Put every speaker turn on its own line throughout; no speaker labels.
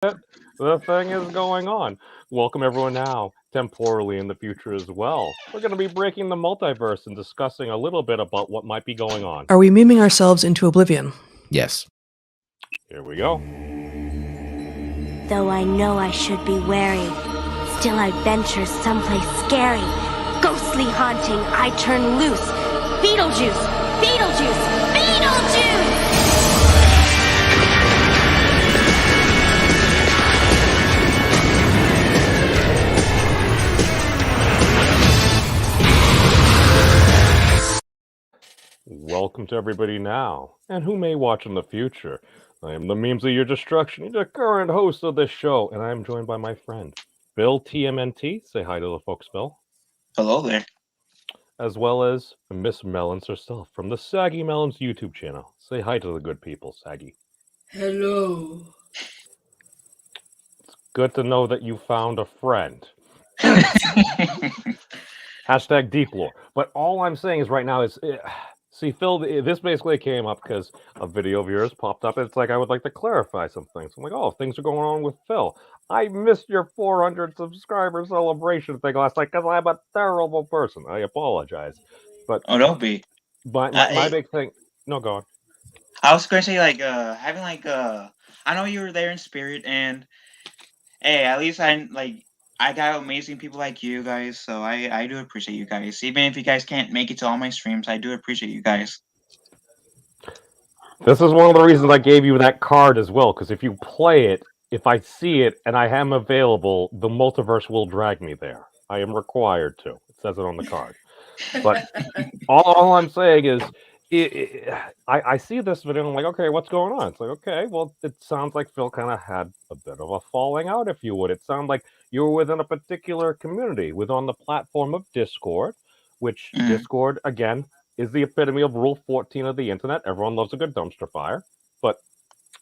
The thing is going on. Welcome everyone now, temporally in the future as well. We're going to be breaking the multiverse and discussing a little bit about what might be going on.
Are we memeing ourselves into oblivion?
Yes.
Here we go.
Though I know I should be wary, still I venture someplace scary. Ghostly haunting, I turn loose. Beetlejuice! Beetlejuice! Beetlejuice!
Welcome to everybody now, and who may watch in the future. I am the memes of your destruction, the current host of this show, and I am joined by my friend, Bill TMNT. Say hi to the folks, Bill.
Hello there.
As well as Miss Melons herself from the Saggy Melons YouTube channel. Say hi to the good people, Saggy.
Hello.
Good to know that you found a friend. Hashtag deep lore. But all I'm saying is right now is, see, Phil, this basically came up because a video of yours popped up. It's like, I would like to clarify some things. I'm like, oh, things are going on with Phil. I missed your 400 subscriber celebration thing last night because I'm a terrible person. I apologize. But
Oh, don't be.
my big thing. No, go on.
I was gonna say having I know you were there in spirit, and hey, at least I got amazing people like you guys, so I do appreciate you guys. Even if you guys can't make it to all my streams, I do appreciate you guys.
This is one of the reasons I gave you that card as well, because if you play it, if I see it and I am available, the multiverse will drag me there. I am required to. It says it on the card. But all I'm saying is, I see this video and I'm like, okay, what's going on? It's like, okay, well, it sounds like Phil kind of had a bit of a falling out, if you would. It sounded like you were within a particular community, within the platform of Discord, which Discord, again, is the epitome of Rule 14 of the internet. Everyone loves a good dumpster fire. But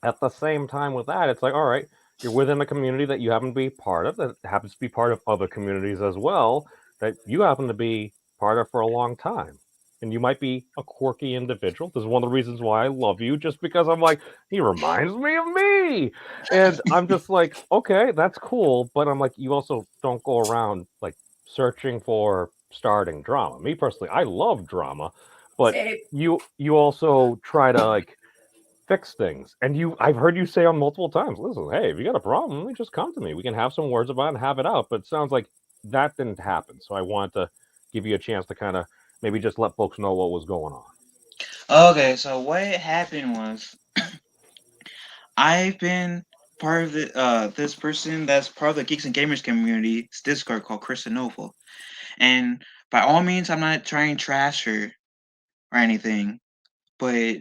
at the same time with that, it's like, all right, you're within a community that you happen to be part of, that happens to be part of other communities as well, that you happen to be part of for a long time. And you might be a quirky individual. This is one of the reasons why I love you, just because I'm like, he reminds me of me. And I'm just like, okay, that's cool. But I'm like, you also don't go around like searching for starting drama. Me personally, I love drama, but you also try to like fix things. And I've heard you say on multiple times, listen, hey, if you got a problem, just come to me. We can have some words about it and have it out. But it sounds like that didn't happen. So I wanted to give you a chance to kind of maybe just let folks know what was going on.
Okay, so what happened was I've been part of this person that's part of the Geeks and Gamers community, Discord, called Christinovel. And by all means, I'm not trying to trash her or anything, but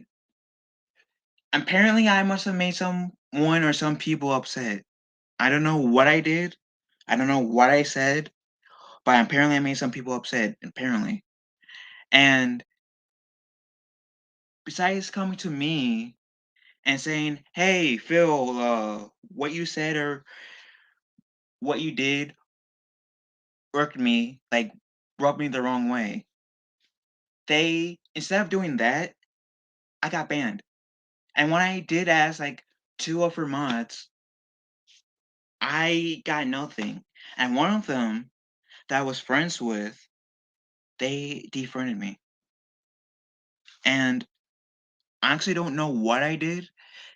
apparently I must have made someone or some people upset. I don't know what I did. I don't know what I said, but apparently I made some people upset, apparently. And besides coming to me and saying, hey, Phil, what you said or what you did irked me, like, rubbed me the wrong way. Instead of doing that, I got banned. And when I did ask, like, 2 of her mods, I got nothing. And one of them that I was friends with, they defriended me. And I actually don't know what I did.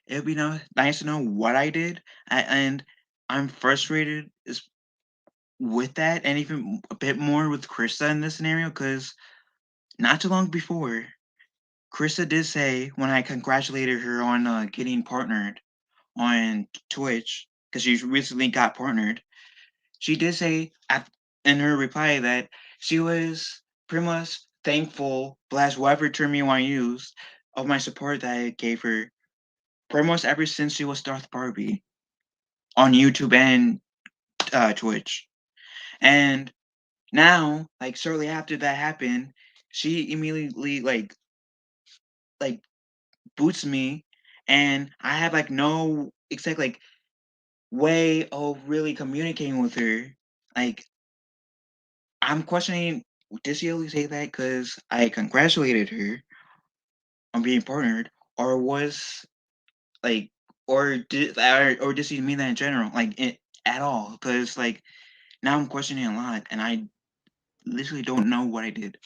It would be nice to know what I did. And I'm frustrated with that, and even a bit more with Krista in this scenario, because not too long before, Krista did say, when I congratulated her on getting partnered on Twitch, because she recently got partnered, she did say in her reply that she was pretty much thankful, bless whatever term you want to use, of my support that I gave her pretty much ever since she was Darth Barbie on YouTube and Twitch. And now, like, shortly after that happened, she immediately like boots me, and I have like no exact like way of really communicating with her. Like, I'm questioning, did she only say that because I congratulated her on being partnered, or was like, or did you mean that in general, like at all? Because like now I'm questioning a lot, and I literally don't know what I did.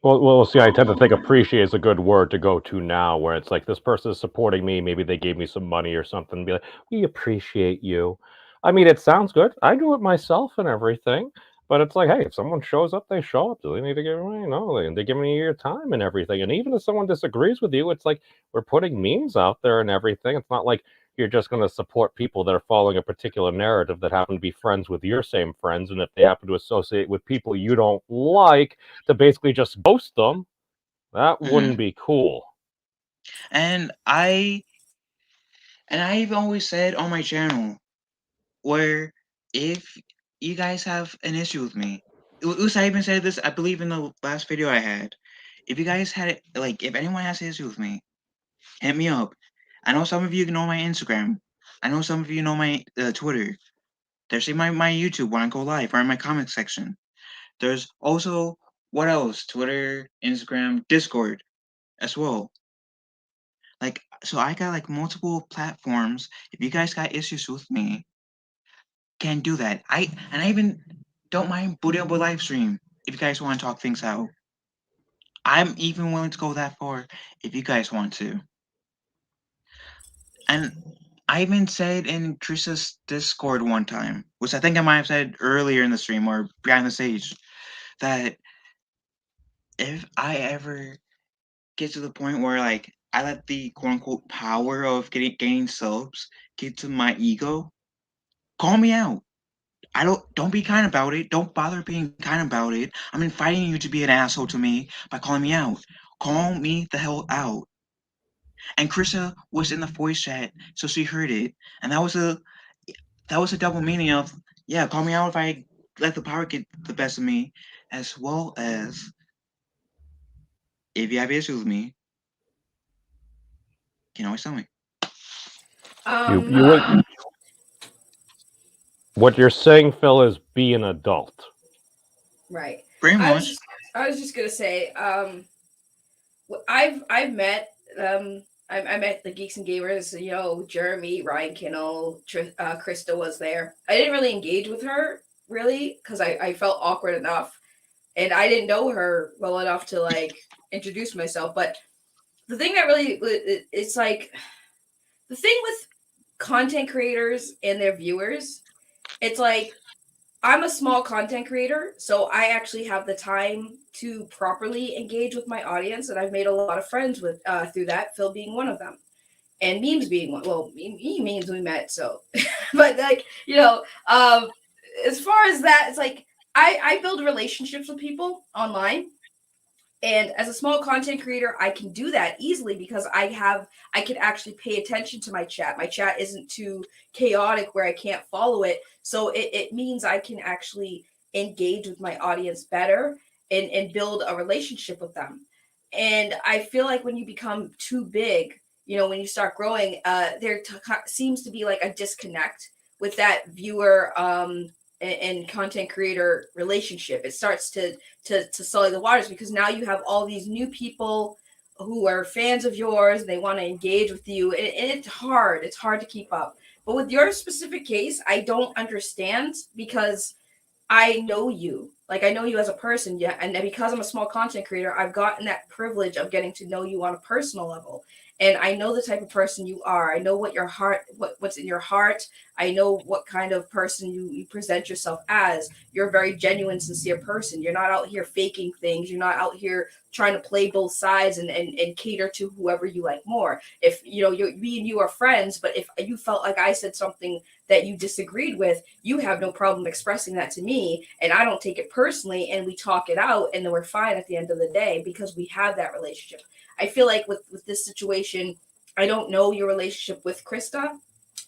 Well, see, I tend to think appreciate is a good word to go to now, where it's like this person is supporting me. Maybe they gave me some money or something. Be like, we appreciate you. I mean, it sounds good. I do it myself and everything. But it's like, hey, if someone shows up, they show up. Do they need to give me? No, they give me your time and everything. And even if someone disagrees with you, it's like we're putting memes out there and everything. It's not like you're just going to support people that are following a particular narrative that happen to be friends with your same friends. And if they happen to associate with people you don't like, to basically just ghost them, that wouldn't be cool.
And I've always said on my channel, where if you guys have an issue with me, I even said this, I believe, in the last video I had. If you guys had it, like, if anyone has an issue with me, hit me up. I know some of you know my Instagram. I know some of you know my Twitter. There's my YouTube when I go live, or in my comment section. There's also, what else? Twitter, Instagram, Discord as well. Like, so I got like multiple platforms. If you guys got issues with me, can do that. I even don't mind booting up a live stream if you guys want to talk things out. I'm even willing to go that far if you guys want to. And I even said in Trista's Discord one time, which I think I might have said earlier in the stream or behind the stage, that if I ever get to the point where like I let the quote unquote power of gaining subs get to my ego, call me out. Don't be kind about it. Don't bother being kind about it. I'm inviting you to be an asshole to me by calling me out. Call me the hell out. And Krista was in the voice chat, so she heard it. And that was a double meaning of, yeah, call me out if I let the power get the best of me, as well as if you have issues with me, you can always tell me.
You would. What you're saying, Phil, is be an adult.
Right.
Pretty much.
I was just gonna say, I've met I met the Geeks and Gamers, you know, Jeremy, Ryan Kinnell, Krista was there. I didn't really engage with her really because I felt awkward enough, and I didn't know her well enough to like introduce myself. But the thing that really, it's like the thing with content creators and their viewers, it's like I'm a small content creator, so I actually have the time to properly engage with my audience, and I've made a lot of friends with through that. Phil being one of them, and memes being one. Well, memes we met, so, but like you know, as far as that, it's like I build relationships with people online. And as a small content creator, I can do that easily because I can actually pay attention to my chat. My chat isn't too chaotic where I can't follow it. So it means I can actually engage with my audience better and build a relationship with them. And I feel like when you become too big, you know, when you start growing, seems to be like a disconnect with that viewer and content creator relationship. It starts to sully the waters because now you have all these new people who are fans of yours and they want to engage with you, and it's hard to keep up. But with your specific case, I don't understand because I know you. Like, I know you as a person, yeah, and because I'm a small content creator, I've gotten that privilege of getting to know you on a personal level. And I know the type of person you are. I know what your heart, what's in your heart. I know what kind of person you present yourself as. You're a very genuine, sincere person. You're not out here faking things. You're not out here trying to play both sides and cater to whoever you like more. If you know, me and you are friends, but if you felt like I said something that you disagreed with, you have no problem expressing that to me, and I don't take it personally, and we talk it out, and then we're fine at the end of the day because we have that relationship. I feel like with this situation, I don't know your relationship with Krista.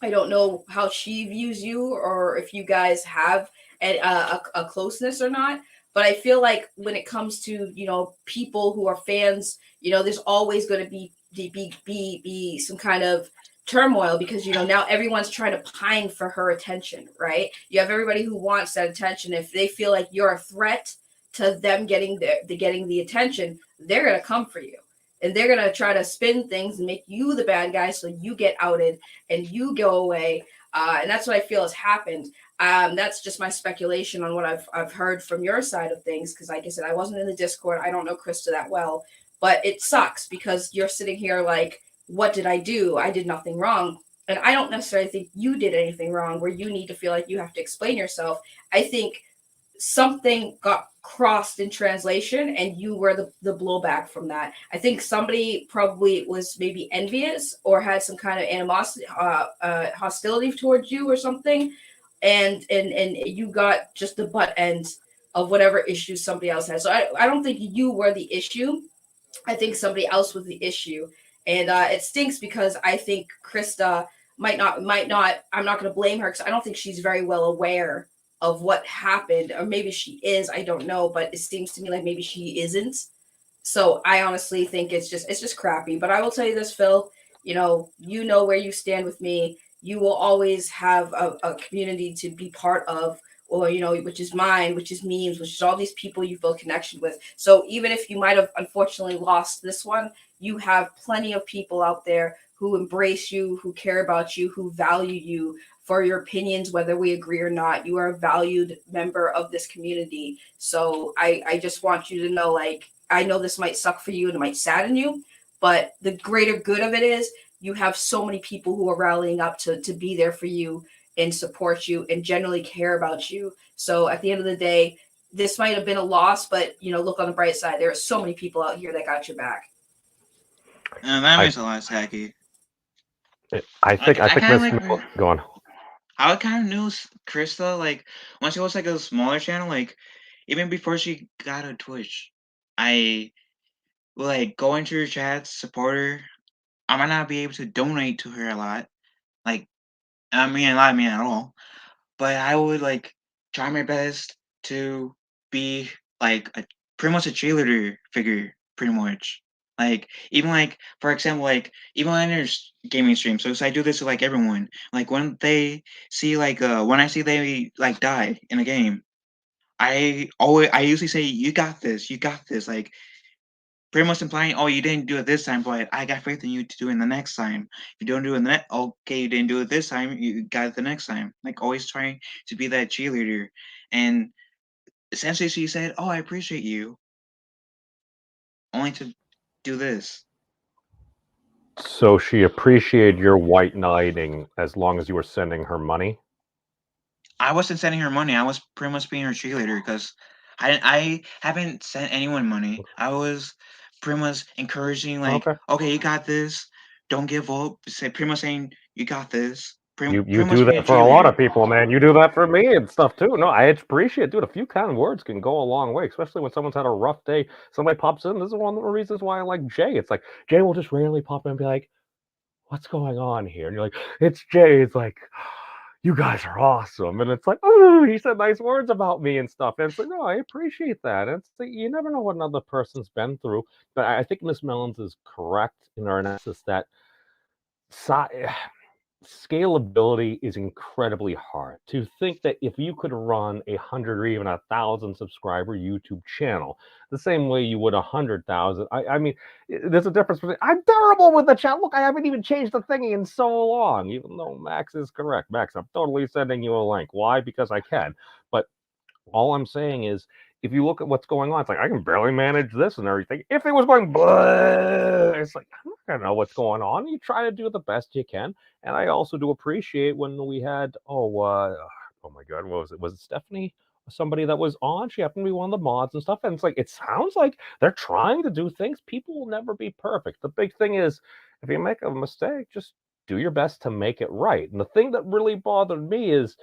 I don't know how she views you or if you guys have a closeness or not. But I feel like when it comes to, you know, people who are fans, you know, there's always going to be some kind of turmoil because, you know, now everyone's trying to pine for her attention, right? You have everybody who wants that attention. If they feel like you're a threat to them getting the attention, they're going to come for you. and they're gonna try to spin things and make you the bad guy so you get outed and you go away. And that's what I feel has happened. That's just my speculation on what I've heard from your side of things. Because, like I said, I wasn't in the Discord. I don't know Krista that well, but it sucks because you're sitting here like, what did I do? I did nothing wrong. And I don't necessarily think you did anything wrong where you need to feel like you have to explain yourself. I think something got crossed in translation and you were the blowback from that. I think somebody probably was maybe envious or had some kind of animosity, hostility towards you or something. And you got just the butt end of whatever issues somebody else had. So I don't think you were the issue. I think somebody else was the issue. And it stinks because I think Krista might not, I'm not going to blame her because I don't think she's very well aware of what happened, or maybe she is, I don't know, but it seems to me like maybe she isn't. So I honestly think it's just crappy. But I will tell you this, Phil, you know where you stand with me. You will always have a community to be part of, or which is mine, which is memes, which is all these people you build connection with. So even if you might have unfortunately lost this one, you have plenty of people out there who embrace you, who care about you, who value you for your opinions, whether we agree or not. You are a valued member of this community. So I just want you to know, like, I know this might suck for you and it might sadden you, but the greater good of it is you have so many people who are rallying up to be there for you and support you and generally care about you. So at the end of the day, this might have been a loss, but look on the bright side. There are so many people out here that got your back.
And that makes a lot of Saki.
I think Miss go on.
I kind of knew Krista, like, when she was like a smaller channel, like, even before she got a Twitch, I would like go into her chats, support her. I might not be able to donate to her a lot, like, I mean at all, but I would like try my best to be like pretty much a cheerleader figure, pretty much. Like, even like, for example, like, even when there's gaming streams, so I do this to like everyone. Like, when they see like when I see they like die in a game, I usually say, you got this, like, pretty much implying, oh, you didn't do it this time, but I got faith in you to do it the next time. If you don't do it okay, you didn't do it this time, you got it the next time. Like, always trying to be that cheerleader. And essentially she said, oh, I appreciate you, only to do this.
So she appreciated your white knighting as long as you were sending her money?
I wasn't sending her money. I was pretty much being her cheerleader because I haven't sent anyone money. I was pretty much encouraging, like, okay, you got this. Don't give up. Pretty much saying, you got this.
You do that for a lot of people, man. You do that for me and stuff too. No, I appreciate it, dude. A few kind words can go a long way, especially when someone's had a rough day. Somebody pops in. This is one of the reasons why I like Jay. It's like Jay will just randomly pop in and be like, "What's going on here?" And you're like, "It's Jay." It's like, "You guys are awesome," and it's like, "Oh, he said nice words about me and stuff." And it's like, no, I appreciate that. And it's like, you never know what another person's been through. But I think Miss Mellons is correct in her analysis that scalability is incredibly hard. To think that if you could run 100 or even 1,000 subscriber YouTube channel the same way you would 100,000, I mean, there's a difference between. I'm terrible with the chat. Look, I haven't even changed the thingy in so long. Even though Max is correct, Max, I'm totally sending you a link. Why? Because I can. But all I'm saying is, if you look at what's going on, it's like I can barely manage this and everything. If it was going blah, it's like I'm not gonna know what's going on. You try to do the best you can, and I also do appreciate when we had oh my god, what was it? Was it Stephanie? Somebody that was on. She happened to be one of the mods and stuff. And it's like it sounds like they're trying to do things. People will never be perfect. The big thing is, if you make a mistake, just do your best to make it right. And the thing that really bothered me is,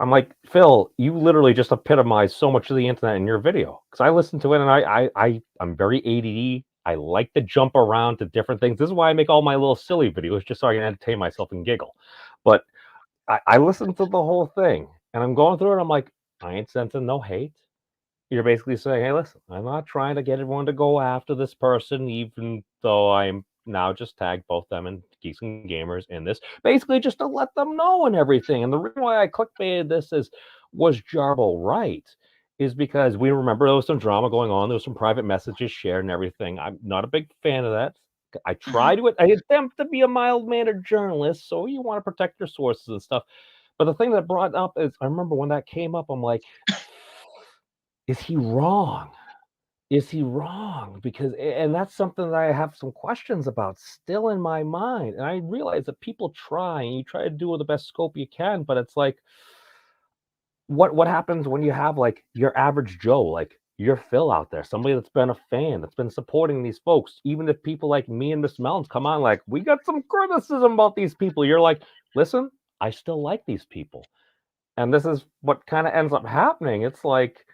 I'm like, Phil, you literally just epitomized so much of the internet in your video. Because I listened to it and I'm very ADD. I like to jump around to different things. This is why I make all my little silly videos, just so I can entertain myself and giggle. But I listened to the whole thing and I'm going through it. I'm like, I ain't sensing no hate. You're basically saying, hey, listen, I'm not trying to get everyone to go after this person, even though I'm now just tagged both them and Geeks and Gamers in this, basically just to let them know and everything. And the reason why I clickbaited this is, was Jarbo right? is because we remember there was some drama going on. There was some private messages shared and everything. I'm not a big fan of that. I try to, I attempt to be a mild-mannered journalist, so you want to protect your sources and stuff. But the thing that brought up is, I remember when that came up, I'm like, is he wrong? Is he wrong? Because, and that's something that I have some questions about still in my mind. And I realize that people try, and you try to do with the best scope you can, but it's like, what happens when you have like your average Joe, like your Phil out there, somebody that's been a fan, that's been supporting these folks, even if people like me and Miss Melons come on, like, we got some criticism about these people. You're like, listen, I still like these people. And this is what kind of ends up happening. It's like,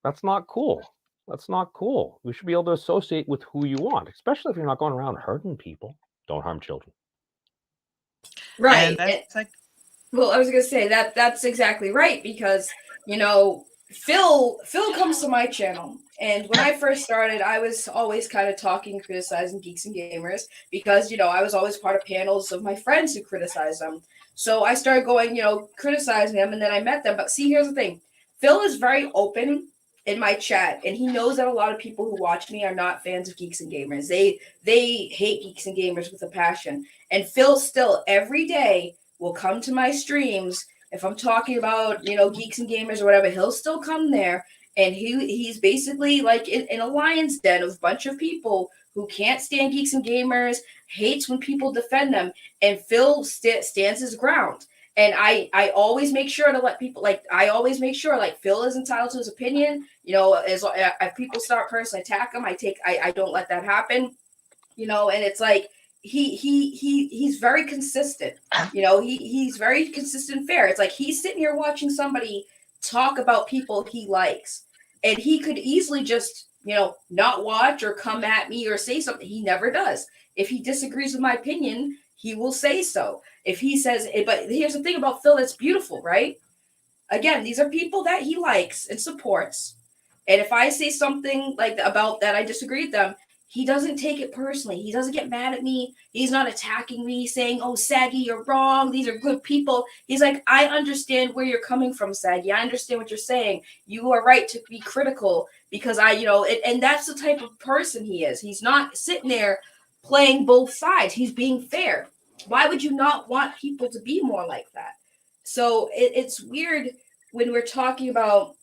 that's not cool. That's not cool. We should be able to associate with who you want, especially if you're not going around hurting people. Don't harm children.
Right.
And that's like,
Well, I was gonna say that's exactly right, because Phil comes to my channel, and when I first started, I was always kind of talking, criticizing geeks and gamers, because I was always part of panels of my friends who criticized them. So I started going, criticizing them, and then I met them. But see, here's the thing: Phil is very open in my chat, and he knows that a lot of people who watch me are not fans of geeks and gamers. They hate geeks and gamers with a passion, and Phil still every day will come to my streams. If I'm talking about, geeks and gamers or whatever, he'll still come there. And he's basically like in a lion's den of a bunch of people who can't stand geeks and gamers, hates when people defend them. And Phil stands his ground. And I always make sure to let people, like Phil is entitled to his opinion. As if people start personally attack him, I don't let that happen. And it's like, he's very consistent. He's very consistent, fair. It's like he's sitting here watching somebody talk about people he likes, and he could easily just not watch or come at me or say something. He never does. If he disagrees with my opinion, he will say so. If he says, but here's the thing about Phil that's beautiful, right? Again, these are people that he likes and supports, and if I say something like about that I disagree with them, he doesn't take it personally. He doesn't get mad at me. He's not attacking me, saying, "Oh, Saggy, you're wrong. These are good people." He's like, "I understand where you're coming from, Saggy. I understand what you're saying. You are right to be critical, because and that's the type of person he is. He's not sitting there playing both sides. He's being fair. Why would you not want people to be more like that?" So it's weird when we're talking about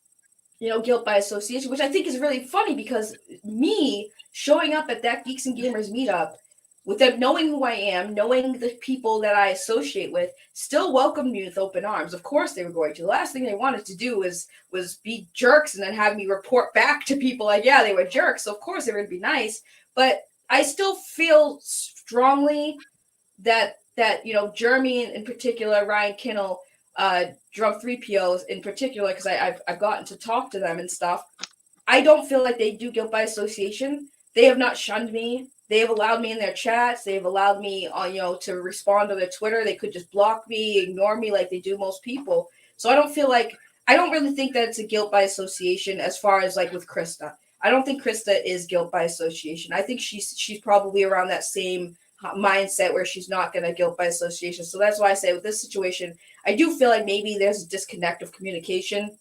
guilt by association, which I think is really funny, because me showing up at that Geeks and Gamers meetup with them knowing who I am, knowing the people that I associate with, still welcomed me with open arms. Of course they were going to. The last thing they wanted to do was be jerks and then have me report back to people like, yeah, they were jerks. So of course they were going to be nice. But I still feel strongly that Jeremy in particular, Ryan Kinnell, Drug 3POs in particular, because I've gotten to talk to them and stuff. I don't feel like they do guilt by association. They have not shunned me. They have allowed me in their chats. They've allowed me to respond to their Twitter. They could just block me, ignore me like they do most people. So I don't really think that it's a guilt by association as far as like with Krista. I don't think Krista is guilt by association. I think she's probably around that same mindset where she's not going to guilt by association. So that's why I say with this situation, I do feel like maybe there's a disconnect of communication.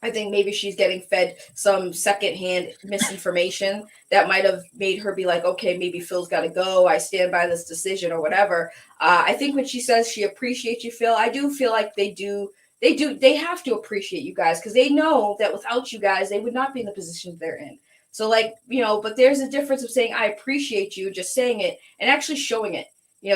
I think maybe she's getting fed some secondhand misinformation that might have made her be like, okay, maybe Phil's got to go. I stand by this decision or whatever. I think when she says she appreciates you, Phil, I do feel like they have to appreciate you guys, because they know that without you guys, they would not be in the positions they're in. So but there's a difference of saying, I appreciate you, just saying it, and actually showing it,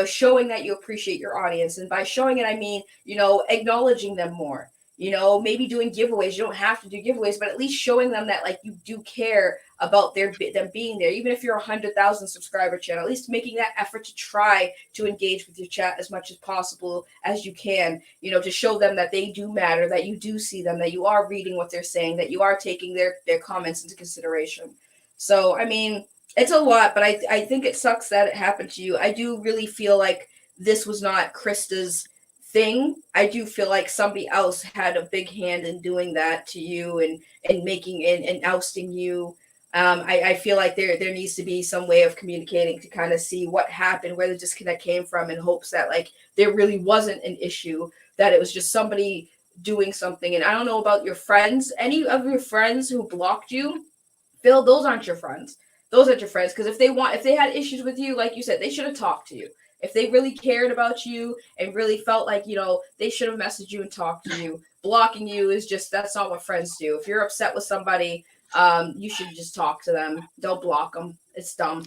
showing that you appreciate your audience. And by showing it, I mean, acknowledging them more, maybe doing giveaways. You don't have to do giveaways, but at least showing them that you do care about them being there. Even if you're 100,000 subscriber channel, at least making that effort to try to engage with your chat as much as possible as you can, to show them that they do matter, that you do see them, that you are reading what they're saying, that you are taking their comments into consideration. So, I mean, it's a lot, but I think it sucks that it happened to you. I do really feel like this was not Krista's thing. I do feel like somebody else had a big hand in doing that to you and making and ousting you. I feel like there needs to be some way of communicating to kind of see what happened, where the disconnect came from, in hopes that there really wasn't an issue, that it was just somebody doing something. And I don't know about your friends. Any of your friends who blocked you, Phil, those aren't your friends. Those aren't your friends. Because if they had issues with you, like you said, they should have talked to you. If they really cared about you and really felt like, they should have messaged you and talked to you. Blocking you is just, that's not what friends do. If you're upset with somebody, you should just talk to them. Don't block them. It's dumb.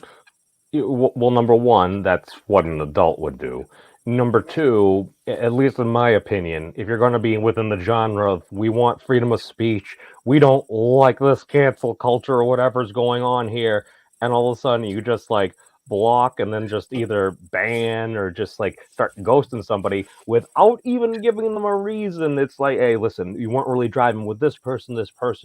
Well, number one, that's what an adult would do. Number two, at least in my opinion, if you're going to be within the genre of we want freedom of speech, we don't like this cancel culture or whatever's going on here, and all of a sudden you just like block and then just either ban or just like start ghosting somebody without even giving them a reason. It's like, hey, listen, you weren't really driving with this person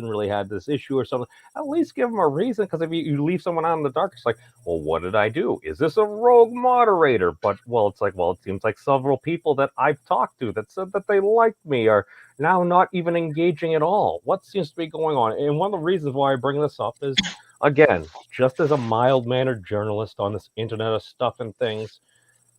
really had this issue or something. At least give them a reason, because if you leave someone out in the dark, it's like, well, what did I do? Is this a rogue moderator? But, it's like, well, it seems like several people that I've talked to that said that they liked me are now not even engaging at all. What seems to be going on? And one of the reasons why I bring this up is, again, just as a mild-mannered journalist on this internet of stuff and things,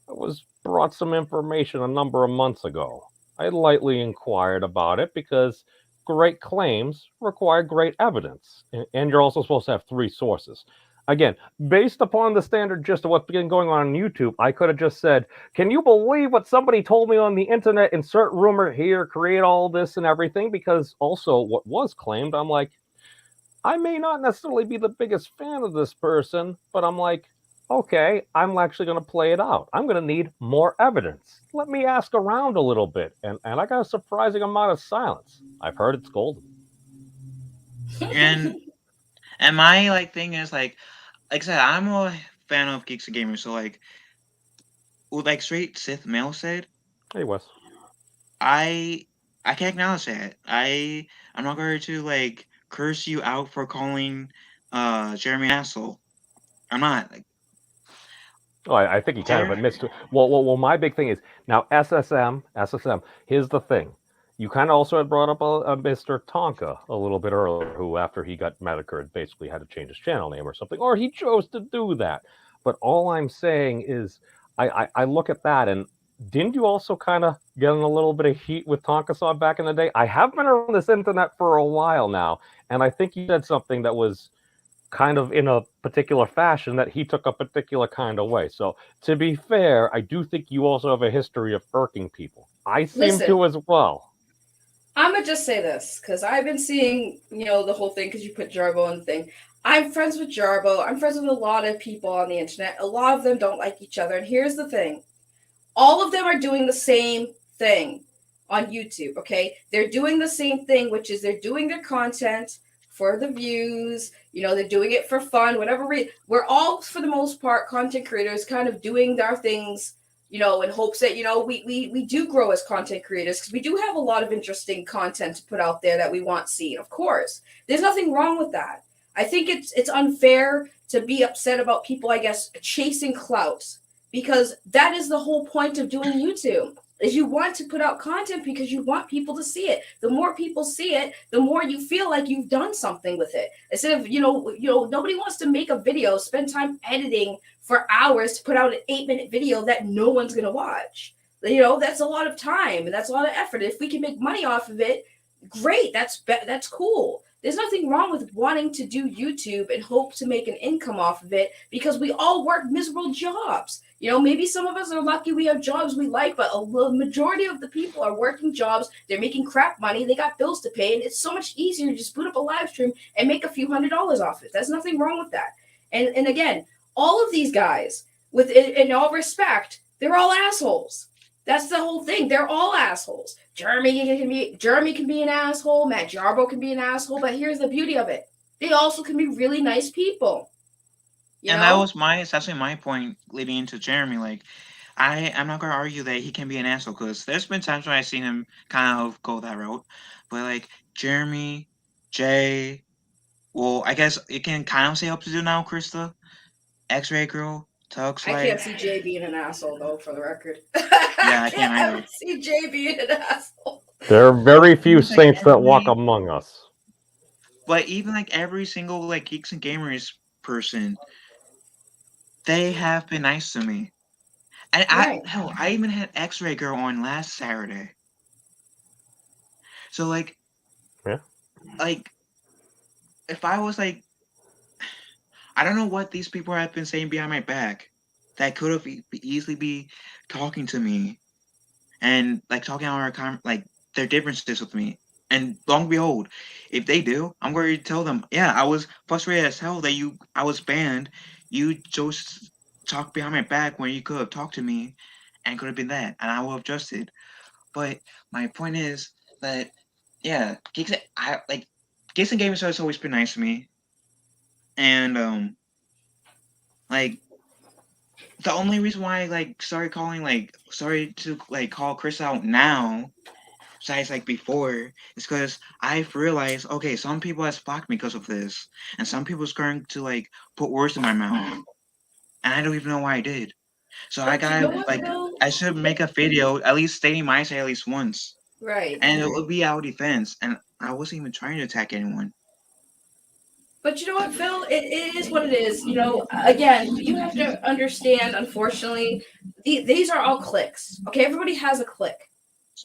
I was brought some information a number of months ago. I lightly inquired about it because great claims require great evidence, and you're also supposed to have three sources. Again, based upon the standard gist of what's been going on YouTube, I could have just said, can you believe what somebody told me on the internet? Insert rumor here, create all this and everything, because also what was claimed, I'm like, I may not necessarily be the biggest fan of this person, but I'm like, okay, I'm actually going to play it out. I'm going to need more evidence. Let me ask around a little bit. And I got a surprising amount of silence. I've heard it's golden.
And my thing is like I said, I'm a fan of Geeks and Gamers, so like straight Sith Male said,
Hey, Wes.
I can't acknowledge that. I'm not going to curse you out for calling Jeremy an asshole. I'm not.
Oh, I think he kind of admits to. Well, my big thing is now SSM. Here's the thing. You kind of also had brought up a Mr. Tonka a little bit earlier, who after he got Medicare basically had to change his channel name or something, or he chose to do that. But all I'm saying is, I look at that, and didn't you also kind of get in a little bit of heat with Tonka back in the day? I have been around this internet for a while now, and I think you said something that was kind of in a particular fashion that he took a particular kind of way. So to be fair, I do think you also have a history of irking people. I seem to as well.
I'm gonna just say this because I've been seeing, the whole thing because you put Jarbo on the thing. I'm friends with Jarbo. I'm friends with a lot of people on the internet. A lot of them don't like each other. And here's the thing. All of them are doing the same thing on YouTube, okay? They're doing the same thing, which is they're doing their content for the views, they're doing it for fun, whatever. We're all, for the most part, content creators kind of doing our things, in hopes that, we do grow as content creators because we do have a lot of interesting content to put out there that we want seen, of course. There's nothing wrong with that. I think it's unfair to be upset about people, I guess, chasing clout, because that is the whole point of doing YouTube. Is you want to put out content because you want people to see it. The more people see it, the more you feel like you've done something with it. Instead of, nobody wants to make a video, spend time editing for hours to put out an 8-minute video that no one's going to watch. That's a lot of time and that's a lot of effort. If we can make money off of it, great. That's cool. There's nothing wrong with wanting to do YouTube and hope to make an income off of it because we all work miserable jobs. Maybe some of us are lucky we have jobs we like, but a majority of the people are working jobs. They're making crap money. They got bills to pay, and it's so much easier to just put up a live stream and make a few $100s off it. There's nothing wrong with that. And again, all of these guys, with in all respect, they're all assholes. That's the whole thing. They're all assholes. Jeremy can be an asshole. Matt Jarbo can be an asshole. But here's the beauty of it. They also can be really nice people.
That was essentially my point leading into Jeremy. I'm not going to argue that he can be an asshole because there's been times when I've seen him kind of go that route. But Jeremy, Jay, well, I guess it can kind of say up to do now, Krista, X-Ray Girl, Tux.
I can't see Jay being an asshole though, for the record.
Yeah, I can't either.
See Jay being an asshole.
There are very few saints that walk among us.
But even every single Geeks and Gamers person, they have been nice to me. And I even had X-Ray Girl on last Saturday. So like
Yeah.
if I was like, I don't know what these people have been saying behind my back that could have easily be talking to me and like talking on like their differences with me. And long and behold, if they do, I'm going to tell them, yeah, I was frustrated as hell that I was banned. You chose to talk behind my back when you could have talked to me, and could have been that, and I would have adjusted. But my point is that, yeah, Geeks and Gamers has always been nice to me, and like the only reason why I started to like call Chris out now, besides like before, is because I've realized, okay, some people has blocked me because of this, and some people's going to like put words in my mouth, and I don't even know why I did. So I
But you know
gotta
what,
like
Phil?
I should make a video at least stating my side at least once,
Right.
and it would be our defense, and I wasn't even trying to attack anyone.
But you know what, Phil? It is what it is. You know, again, you have to understand, unfortunately, these are all clicks. Okay, everybody has a click.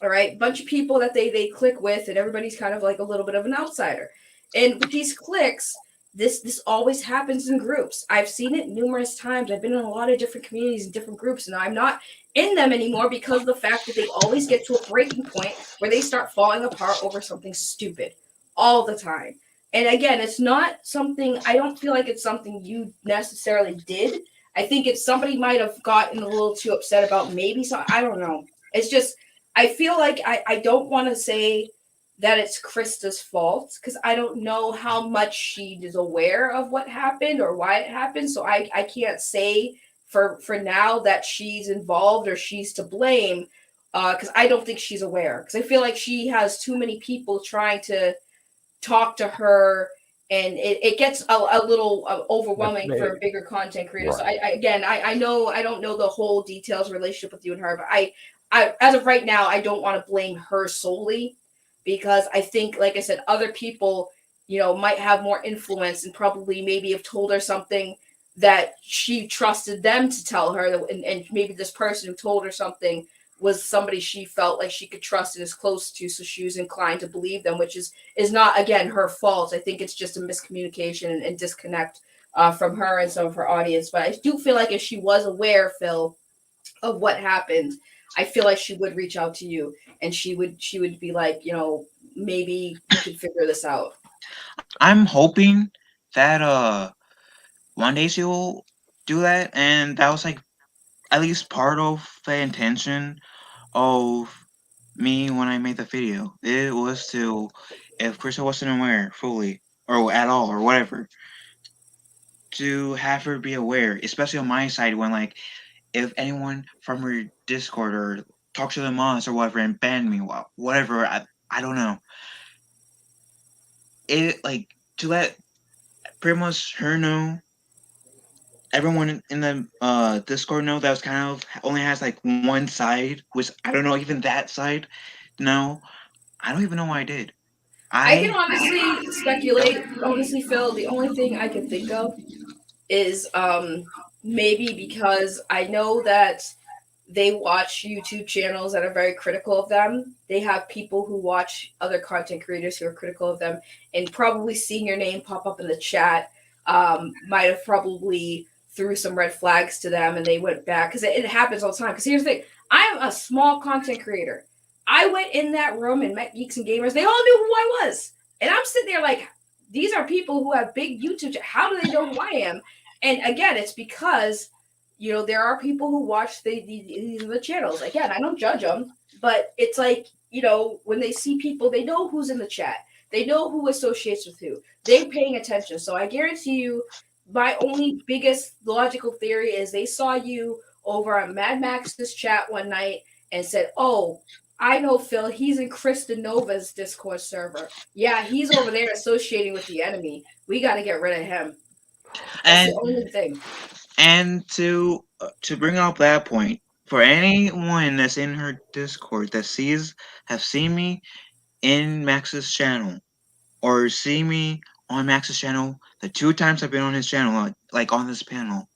All right, bunch of people that they click with, and everybody's kind of like a little bit of an outsider. And with these clicks, this always happens in groups. I've seen it numerous times. I've been in a lot of different communities and different groups, and I'm not in them anymore because of the fact that they always get to a breaking point where they start falling apart over something stupid all the time. And again, it's not something, I don't feel like it's something you necessarily did. I think it's somebody might have gotten a little too upset about maybe some, I don't know. It's just I feel like I don't want to say that it's Krista's fault because I don't know how much she is aware of what happened or why it happened. So I can't say for now that she's involved or she's to blame because I don't think she's aware because I feel like she has too many people trying to talk to her and it gets a little overwhelming for a bigger content creator.
Right.
So I know I don't know the whole details relationship with you and her, but I as of right now I don't want to blame her solely because I think, like I said, other people, you know, might have more influence and probably maybe have told her something that she trusted them to tell her, and maybe this person who told her something was somebody she felt like she could trust and is close to, so she was inclined to believe them, which is not again her fault. I think it's just a miscommunication and disconnect from her and some of her audience. But I do feel like if she was aware, Phil, of what happened, I feel like she would reach out to you and she would be like, you know, maybe we could figure this out.
I'm hoping that one day she'll do that, and that was like at least part of the intention of me when I made the video. It was to, if Krista wasn't aware fully or at all or whatever, to have her be aware, especially on my side when like if anyone from her Discord or talk to the mods or whatever and ban me, whatever, I don't know. It like to let pretty much her know, everyone in the Discord know that was kind of only has like one side, which I don't know even that side. No, I don't even know why I did.
I can
I
honestly speculate. Honestly, Phil, the only thing I can think of is maybe because I know that they watch YouTube channels that are very critical of them. They have people who watch other content creators who are critical of them, and probably seeing your name pop up in the chat might have probably threw some red flags to them, and they went back because it happens all the time. Because here's the thing: I'm a small content creator. I went in that room and met geeks and gamers. They all knew who I was, and I'm sitting there like, these are people who have big YouTube. How do they know who I am? And again, it's because you know there are people who watch these are the channels. Again, I don't judge them, but it's like, you know, when they see people, they know who's in the chat, they know who associates with who, they're paying attention. So I guarantee you, my only biggest logical theory is they saw you over on Mad Max's chat one night and said, oh, I know Phil, he's in Krista Nova's Discord server. Yeah, he's over there associating with the enemy. We got to get rid of him. That's
and
the only thing.
and to bring up that point, for anyone that's in her Discord that have seen me in Max's channel or see me on Max's channel the two times I've been on his channel, like on this panel,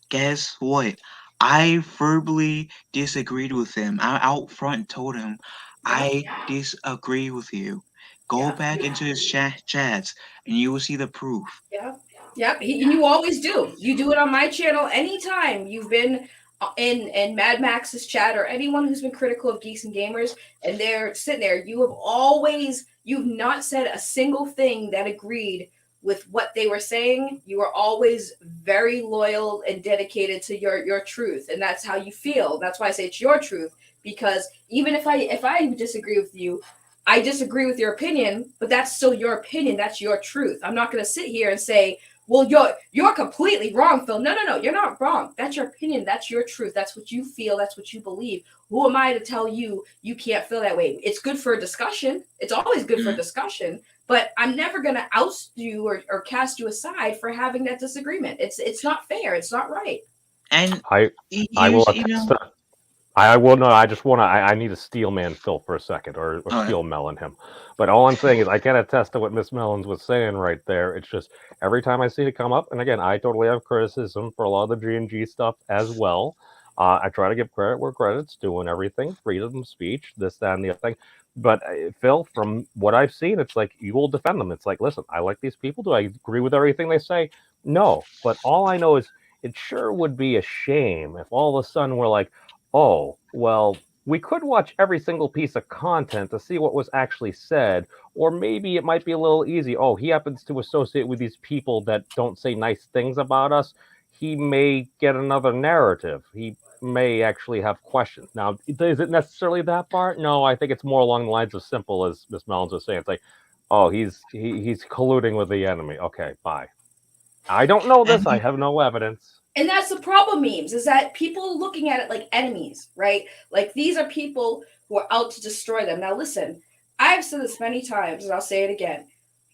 guess what? I verbally disagreed with him. I out front told him I disagree with you. Go
Yeah.
back into his chats and you will see the proof.
Yeah. Yep. You always do. You do it on my channel anytime you've been in Mad Max's chat or anyone who's been critical of Geeks and Gamers, and they're sitting there. You've not said a single thing that agreed with what they were saying. You are always very loyal and dedicated to your truth, and that's how you feel. That's why I say it's your truth, because even if I disagree with you, I disagree with your opinion, but that's still your opinion. That's your truth. I'm not going to sit here and say, well, you're completely wrong, Phil. No, you're not wrong. That's your opinion. That's your truth. That's what you feel. That's what you believe. Who am I to tell you you can't feel that way? It's good for a discussion. It's always good for discussion, but I'm never going to oust you or cast you aside for having that disagreement. It's not fair. It's not right.
And
I will attest that. I will no. I just want to. I need to steel man Phil for a second, or steel melon him. But all I'm saying is, I can attest to what Miss Mellons was saying right there. It's just every time I see it come up, and again, I totally have criticism for a lot of the G&G stuff as well. I try to give credit where credit's due and everything, freedom of speech, this, that, and the other thing. But Phil, from what I've seen, it's like you will defend them. It's like, listen, I like these people. Do I agree with everything they say? No. But all I know is it sure would be a shame if all of a sudden we're like, oh, well, we could watch every single piece of content to see what was actually said, or maybe it might be a little easy. Oh, he happens to associate with these people that don't say nice things about us. He may get another narrative. He may actually have questions. Now, is it necessarily that far? No, I think it's more along the lines of simple as Miss Mellons was saying. It's like, oh, he's colluding with the enemy. Okay, bye. I don't know this. I have no evidence.
And that's the problem, memes, is that people looking at it like enemies, right? Like these are people who are out to destroy them. Now, listen, I've said this many times, and I'll say it again.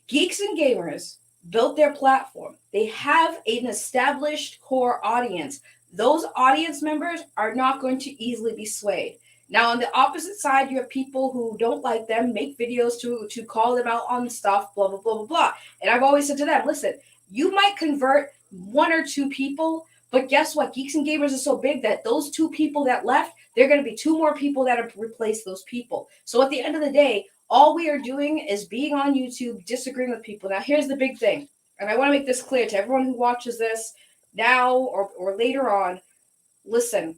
Geeks and Gamers built their platform. They have an established core audience. Those audience members are not going to easily be swayed. Now, on the opposite side, you have people who don't like them, make videos to call them out on stuff, blah, blah, blah, blah, blah. And I've always said to them, listen, you might convert one or two people, but guess what? Geeks and Gamers is so big that those two people that left, there are going to be two more people that have replaced those people. So at the end of the day, all we are doing is being on YouTube, disagreeing with people. Now, here's the big thing, and I want to make this clear to everyone who watches this now or later on. Listen,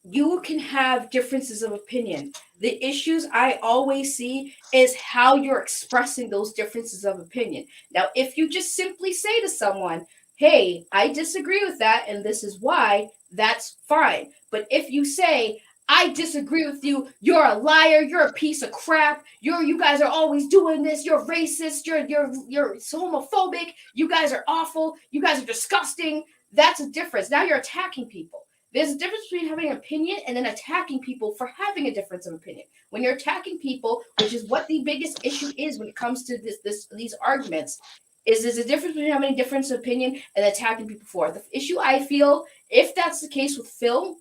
you can have differences of opinion. The issues I always see is how you're expressing those differences of opinion. Now, if you just simply say to someone, hey, I disagree with that, and this is why, that's fine. But if you say, I disagree with you, you're a liar, you're a piece of crap, you guys are always doing this, you're racist, you're homophobic, you guys are awful, you guys are disgusting, that's a difference. Now you're attacking people. There's a difference between having an opinion and then attacking people for having a difference of opinion. When you're attacking people, which is what the biggest issue is when it comes to these arguments, is there's a difference between having a difference of opinion and attacking people for. The issue I feel, if that's the case with Phil,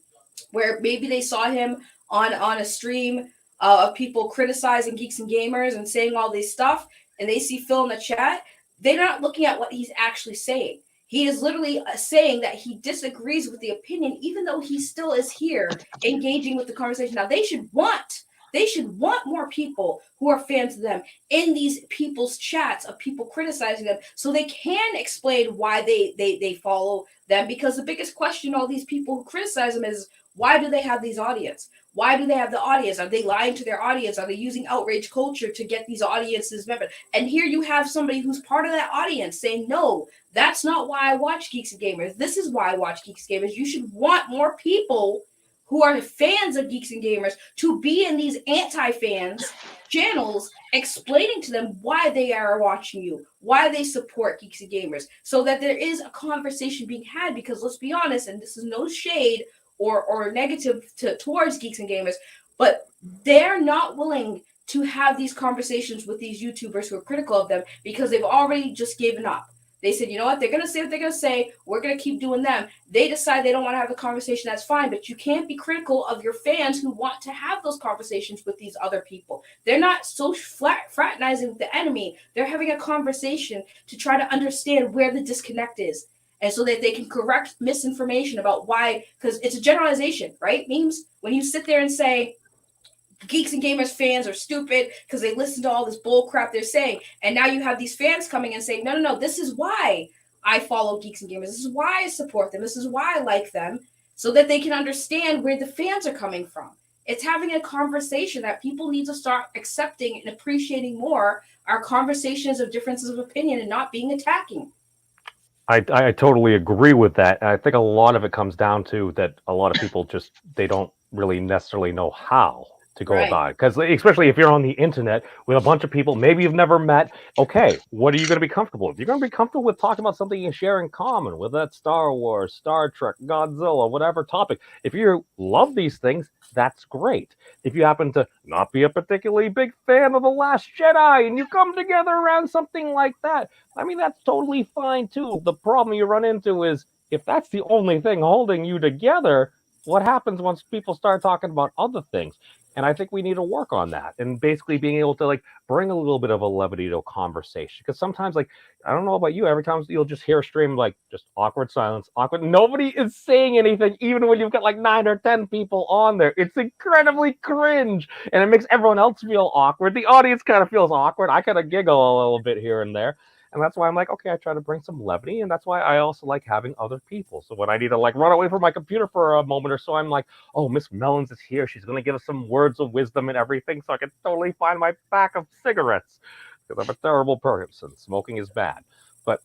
where maybe they saw him on a stream of people criticizing Geeks and Gamers and saying all this stuff, and they see Phil in the chat, they're not looking at what he's actually saying. He is literally saying that he disagrees with the opinion, even though he still is here engaging with the conversation. Now, they should want more people who are fans of them in these people's chats of people criticizing them, so they can explain why they follow them. Because the biggest question all these people who criticize them is, why do they have these audience? Why do they have the audience? Are they lying to their audience? Are they using outrage culture to get these audiences members? And here you have somebody who's part of that audience saying, no, that's not why I watch Geeks and Gamers. This is why I watch Geeks and Gamers. You should want more people who are fans of Geeks and Gamers to be in these anti-fans channels, explaining to them why they are watching you, why they support Geeks and Gamers, so that there is a conversation being had. Because let's be honest, and this is no shade or negative towards Geeks and Gamers, but they're not willing to have these conversations with these YouTubers who are critical of them, because they've already just given up. They said, you know what, they're going to say what they're going to say. We're going to keep doing them. They decide they don't want to have a conversation. That's fine. But you can't be critical of your fans who want to have those conversations with these other people. They're not so fraternizing with the enemy. They're having a conversation to try to understand where the disconnect is, and so that they can correct misinformation about why, because it's a generalization, right? Memes, when you sit there and say, Geeks and Gamers fans are stupid because they listen to all this bull crap they're saying. And now you have these fans coming and saying, no, this is why I follow Geeks and Gamers. This is why I support them. This is why I like them, so that they can understand where the fans are coming from. It's having a conversation that people need to start accepting and appreciating more, our conversations of differences of opinion and not being attacking.
I totally agree with that. I think a lot of it comes down to that a lot of people just they don't really necessarily know how to go
Right.
about it. Because especially if you're on the internet with a bunch of people maybe you've never met, okay, what are you going to be comfortable with? You're going to be comfortable with talking about something you share in common, whether that's Star Wars, Star Trek, Godzilla, whatever topic. If you love these things, that's great. If you happen to not be a particularly big fan of The Last Jedi and you come together around something like that, I mean, that's totally fine too. The problem you run into is if that's the only thing holding you together, what happens once people start talking about other things? And I think we need to work on that and basically being able to like bring a little bit of a levity to a conversation. Because sometimes, like, I don't know about you, every time you'll just hear a stream like just awkward silence, awkward. Nobody is saying anything, even when you've got like 9 or 10 people on there. It's incredibly cringe and it makes everyone else feel awkward. The audience kind of feels awkward. I kind of giggle a little bit here and there. And that's why I'm like, okay, I try to bring some levity, and that's why I also like having other people. So when I need to like run away from my computer for a moment or so, I'm like, oh, Miss Mellons is here. She's gonna give us some words of wisdom and everything, so I can totally find my pack of cigarettes because I'm a terrible person. Smoking is bad. But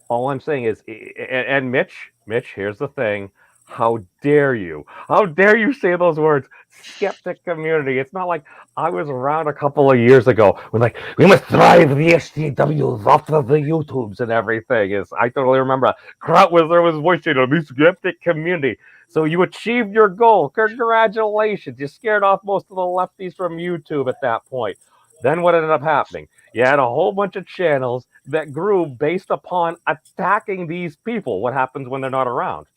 all I'm saying is, and Mitch, here's the thing. How dare you? How dare you say those words? Skeptic community. It's not like I was around a couple of years ago when like we must drive the STWs off of the YouTubes and everything. Is I totally remember Kraut was there was voicing on the skeptic community. So you achieved your goal. Congratulations. You scared off most of the lefties from YouTube at that point. Then what ended up happening? You had a whole bunch of channels that grew based upon attacking these people. What happens when they're not around?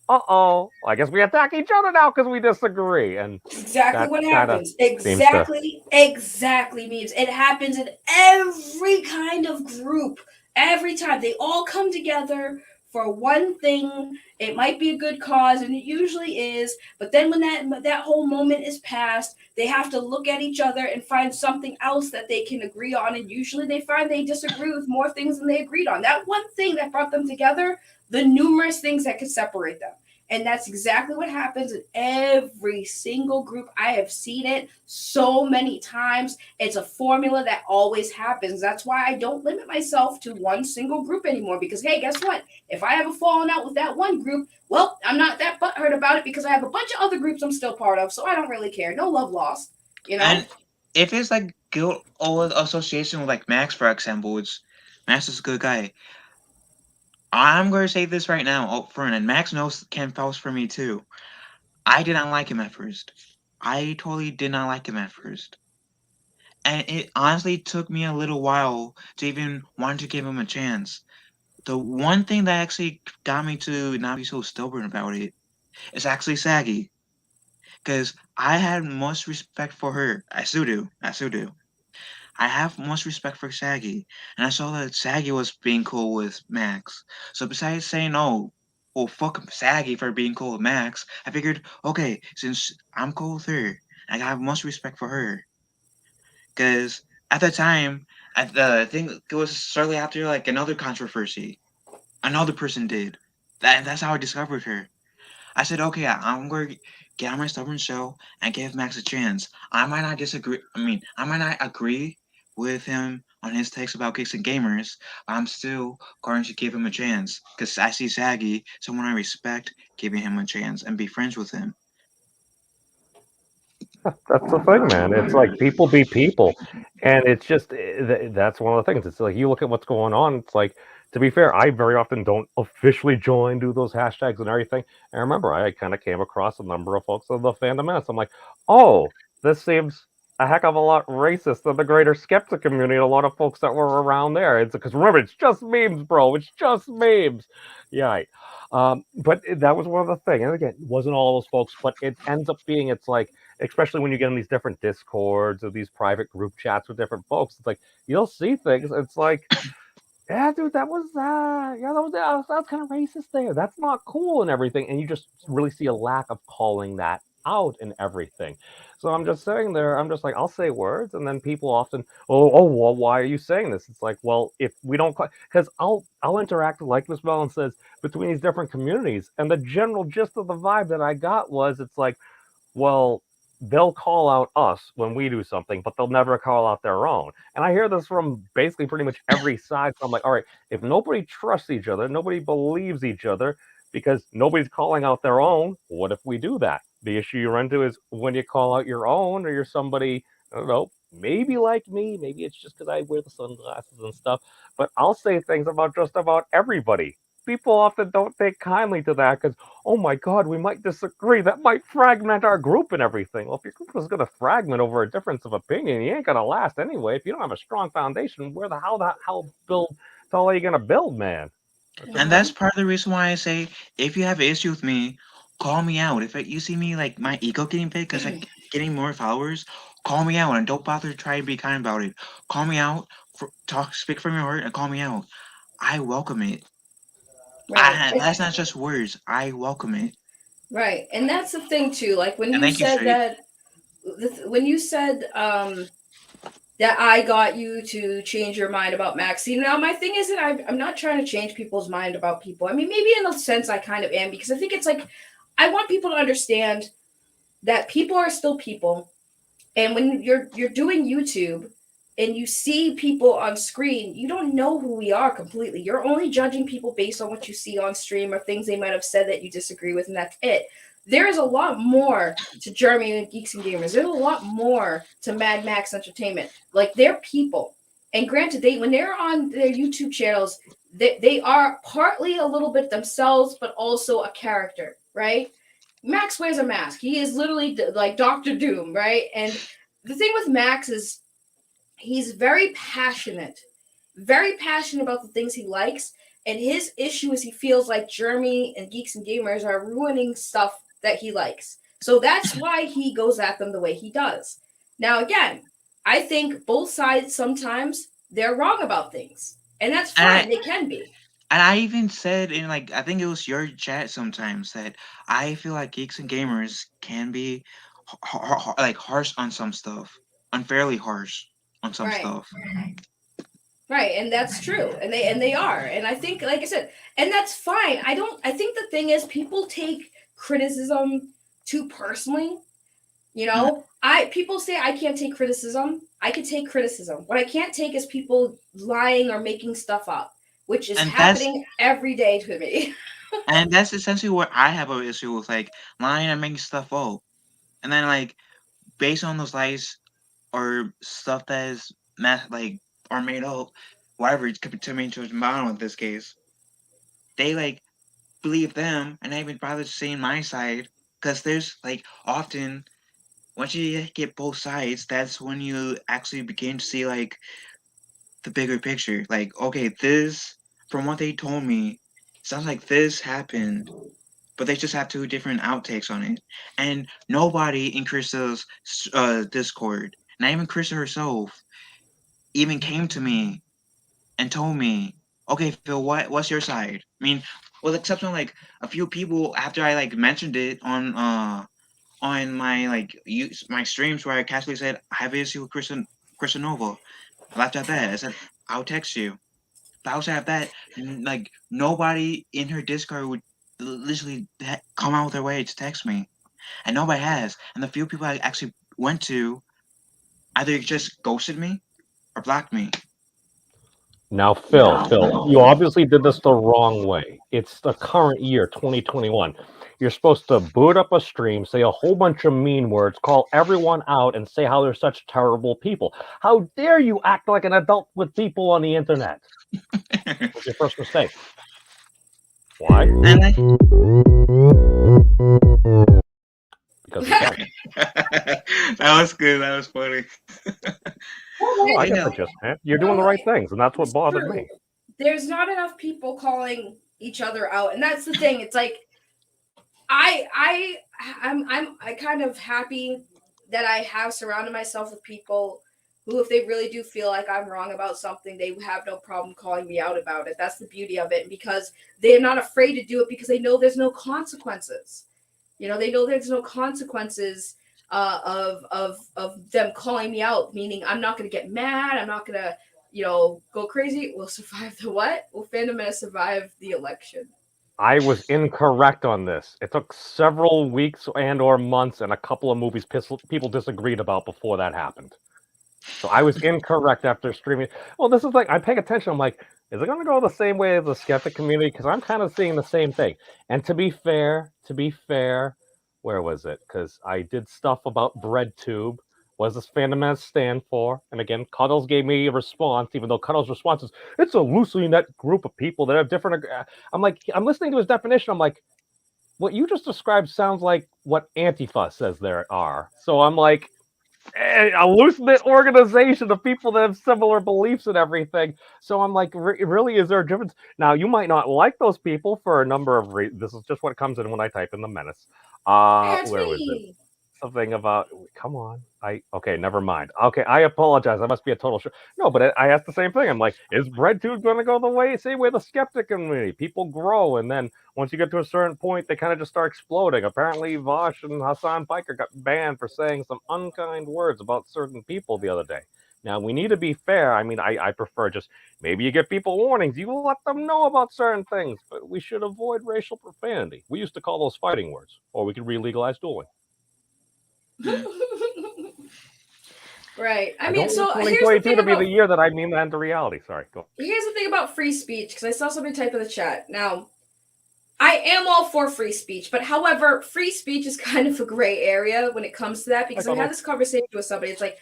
Uh-oh, I guess we attack each other now because we disagree. And
Exactly what happens.
seems to...
Exactly means it happens in every kind of group. Every time they all come together for one thing, it might be a good cause, and it usually is. But then when that whole moment is past, they have to look at each other and find something else that they can agree on. And usually they find they disagree with more things than they agreed on. That one thing that brought them together, the numerous things that could separate them. And that's exactly what happens in every single group. I have seen it so many times. It's a formula that always happens. That's why I don't limit myself to one single group anymore. Because, hey, guess what? If I have a falling out with that one group, well, I'm not that butthurt about it because I have a bunch of other groups I'm still part of. So I don't really care. No love lost, you know?
And if it's like guilt or association with like Max, for example, which Max is a good guy. I'm going to say this right now up front, and Max knows can vouch for me too. I did not like him at first. I totally did not like him at first. And it honestly took me a little while to even want to give him a chance. The one thing that actually got me to not be so stubborn about it is actually Saggy. Because I had much respect for her. I still do. I have much respect for Saggy, and I saw that Saggy was being cool with Max. So besides saying, "Oh, well, fuck Saggy for being cool with Max," I figured, okay, since I'm cool with her, I have much respect for her. Because at the time, I think it was shortly after like another controversy, another person did. That's how I discovered her. I said, okay, I'm going to get on my stubborn show and give Max a chance. I might not disagree. I might not agree with him on his takes about kicks and gamers, but I'm still going to give him a chance because I see Saggy, someone I respect, giving him a chance and be friends with him.
That's the thing, man. It's like people be people, and it's just that's one of the things. It's like you look at what's going on. It's like, to be fair, I very often don't officially join, do those hashtags and everything. And remember, I kind of came across a number of folks of the fandom menace. I'm like, oh, this seems a heck of a lot racist than the greater skeptic community. A lot of folks that were around there. It's because remember, it's just memes, bro. It's just memes. Yeah. But that was one of the things. And again, it wasn't all those folks, but it ends up being. It's like, especially when you get in these different discords or these private group chats with different folks, it's like you'll see things. It's like, yeah, dude, that was kind of racist there. That's not cool and everything. And you just really see a lack of calling that out and everything. So I'm just sitting there. I'm just like, I'll say words, and then people often, oh, well, why are you saying this? It's like, well, if we don't, because I'll interact like Miss Mellon says between these different communities, and the general gist of the vibe that I got was, it's like, well, they'll call out us when we do something, but they'll never call out their own. And I hear this from basically pretty much every side. So I'm like, all right, if nobody trusts each other, nobody believes each other because nobody's calling out their own, what if we do that? The issue you run into is when you call out your own or you're somebody, I don't know, maybe like me, maybe it's just because I wear the sunglasses and stuff, but I'll say things about just about everybody. People often don't take kindly to that because, oh my God, we might disagree. That might fragment our group and everything. Well, if your group is going to fragment over a difference of opinion, you ain't going to last anyway. If you don't have a strong foundation, where the how build tall are you going to build, man?
And that's part of the reason why I say, if you have an issue with me, call me out. If you see me like my ego getting big because like getting more followers, call me out and don't bother to try and be kind about it. Call me out, speak from your heart, and call me out. I welcome it.
Right.
That's not just words. I welcome it.
Right. And that's the thing too. Like when
And
you
thank you,
said
Straight.
that, when you said that I got you to change your mind about Maxine. Now, my thing is that I'm not trying to change people's mind about people. I mean, maybe in a sense I kind of am, because I think it's like I want people to understand that people are still people. And when you're doing YouTube and you see people on screen, you don't know who we are completely. You're only judging people based on what you see on stream or things they might have said that you disagree with, and that's it. There is a lot more to Jeremy and Geeks and Gamers. There's a lot more to Mad Max Entertainment. Like, they're people. And granted, when they're on their YouTube channels, they are partly a little bit themselves, but also a character, right? Max wears a mask. He is literally like Doctor Doom, right? And the thing with Max is he's very passionate about the things he likes. And his issue is he feels like Jeremy and Geeks and Gamers are ruining stuff that he likes. So that's why he goes at them the way he does. Now, again, I think both sides sometimes they're wrong about things. And that's fine. They can be.
And I even said in like I think it was your chat sometimes that I feel like Geeks and Gamers can be like harsh on some stuff, unfairly harsh on some stuff.
Right, and that's true, and they are, and I think, like I said, and that's fine. I think the thing is, people take criticism too personally. You know, people say I can't take criticism. I can take criticism. What I can't take is people lying or making stuff up, which is happening every day to me.
And that's essentially what I have an issue with, like lying and making stuff up, and then like based on those lies or stuff that is like or made up, whatever it's to me to model in this case, they like believe them and not even bother saying my side because there's like often once you get both sides, that's when you actually begin to see like the bigger picture. Like, okay, this from what they told me sounds like this happened, but they just have two different outtakes on it. And nobody in Krista's Discord, not even Krista herself, even came to me and told me, "Okay, Phil, what's your side?" I mean, with the exception of like a few people after I like mentioned it on my like my streams where I casually said I have an issue with Krista Nova. I left at that. I said I'll text you. But outside of that, like nobody in her Discord would literally come out of their way to text me, and nobody has. And the few people I actually went to either just ghosted me or blocked me.
Now, Phil, you obviously did this the wrong way. It's the current year, 2021. You're supposed to boot up a stream, say a whole bunch of mean words, call everyone out, and say how they're such terrible people. How dare you act like an adult with people on the internet? What's your first mistake? Why? Because you can.
That was good. That was funny.
I get the gist, man. You're doing the right things, and that's what bothered me.
There's not enough people calling each other out, and that's the thing. It's like I'm kind of happy that I have surrounded myself with people who, if they really do feel like I'm wrong about something, they have no problem calling me out about it. That's the beauty of it, because they're not afraid to do it because they know there's no consequences. You know, they know there's no consequences of them calling me out, meaning I'm not gonna get mad, I'm not gonna, go crazy. We'll survive the what? Well, Phantom Menace survived the election.
I was incorrect on this. It took several weeks and/or months, and a couple of movies people disagreed about before that happened. So I was incorrect after streaming. Well, this is like I'm paying attention. I'm like, is it going to go the same way as the skeptic community? Because I'm kind of seeing the same thing. And to be fair, where was it? Because I did stuff about BreadTube. What does this Phantom Menace stand for? And again, Cuddles gave me a response, even though Cuddles' response is it's a loosely knit group of people that have different. I'm like, I'm listening to his definition. I'm like, what you just described sounds like what Antifa says there are. So I'm like, a loose knit organization of people that have similar beliefs and everything. So I'm like, really, is there a difference? Now, you might not like those people for a number of reasons. This is just what comes in when I type in the menace.
That's
Where was it?
me.
Something about, come on. Okay, never mind. Okay, I apologize. I must be a total no, but I asked the same thing. I'm like, is BreadTube going to go the same way the skeptic community? People grow, and then once you get to a certain point, they kind of just start exploding. Apparently, Vosh and Hassan Piker got banned for saying some unkind words about certain people the other day. Now, we need to be fair. I mean, I prefer just maybe you give people warnings. You let them know about certain things, but we should avoid racial profanity. We used to call those fighting words, or we could re-legalize dueling.
Right. I
I
mean,
don't
so
want
here's the
2022
thing
to be
about
the year that I mean that into reality. Sorry. Go.
here's the thing about free speech, because I saw somebody type in the chat. Now, I am all for free speech, but however, free speech is kind of a gray area when it comes to that, because I had this conversation with somebody. It's like,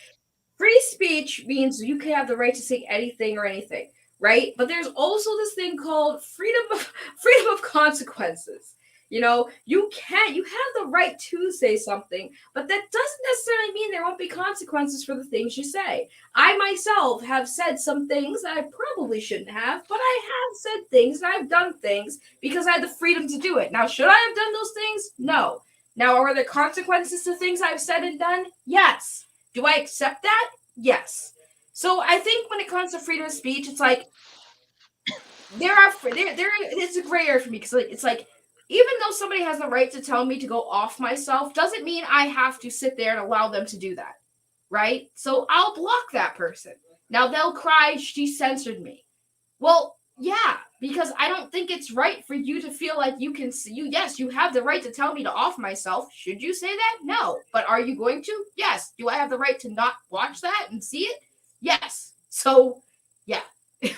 free speech means you can have the right to say anything or anything, right? But there's also this thing called freedom of consequences. You know, you have the right to say something, but that doesn't necessarily mean there won't be consequences for the things you say. I myself have said some things that I probably shouldn't have, but I have said things and I've done things because I had the freedom to do it. Now, should I have done those things? No. Now, are there consequences to things I've said and done? Yes. Do I accept that? Yes. So I think when it comes to freedom of speech, it's like there it's a gray area for me, because it's like, even though somebody has the right to tell me to go off myself, doesn't mean I have to sit there and allow them to do that, right? So I'll block that person. Now they'll cry, she censored me. Well, yeah, because I don't think it's right for you to feel like you can yes, you have the right to tell me to off myself. Should you say that? No. But are you going to? Yes. Do I have the right to not watch that and see it? Yes. So, yeah.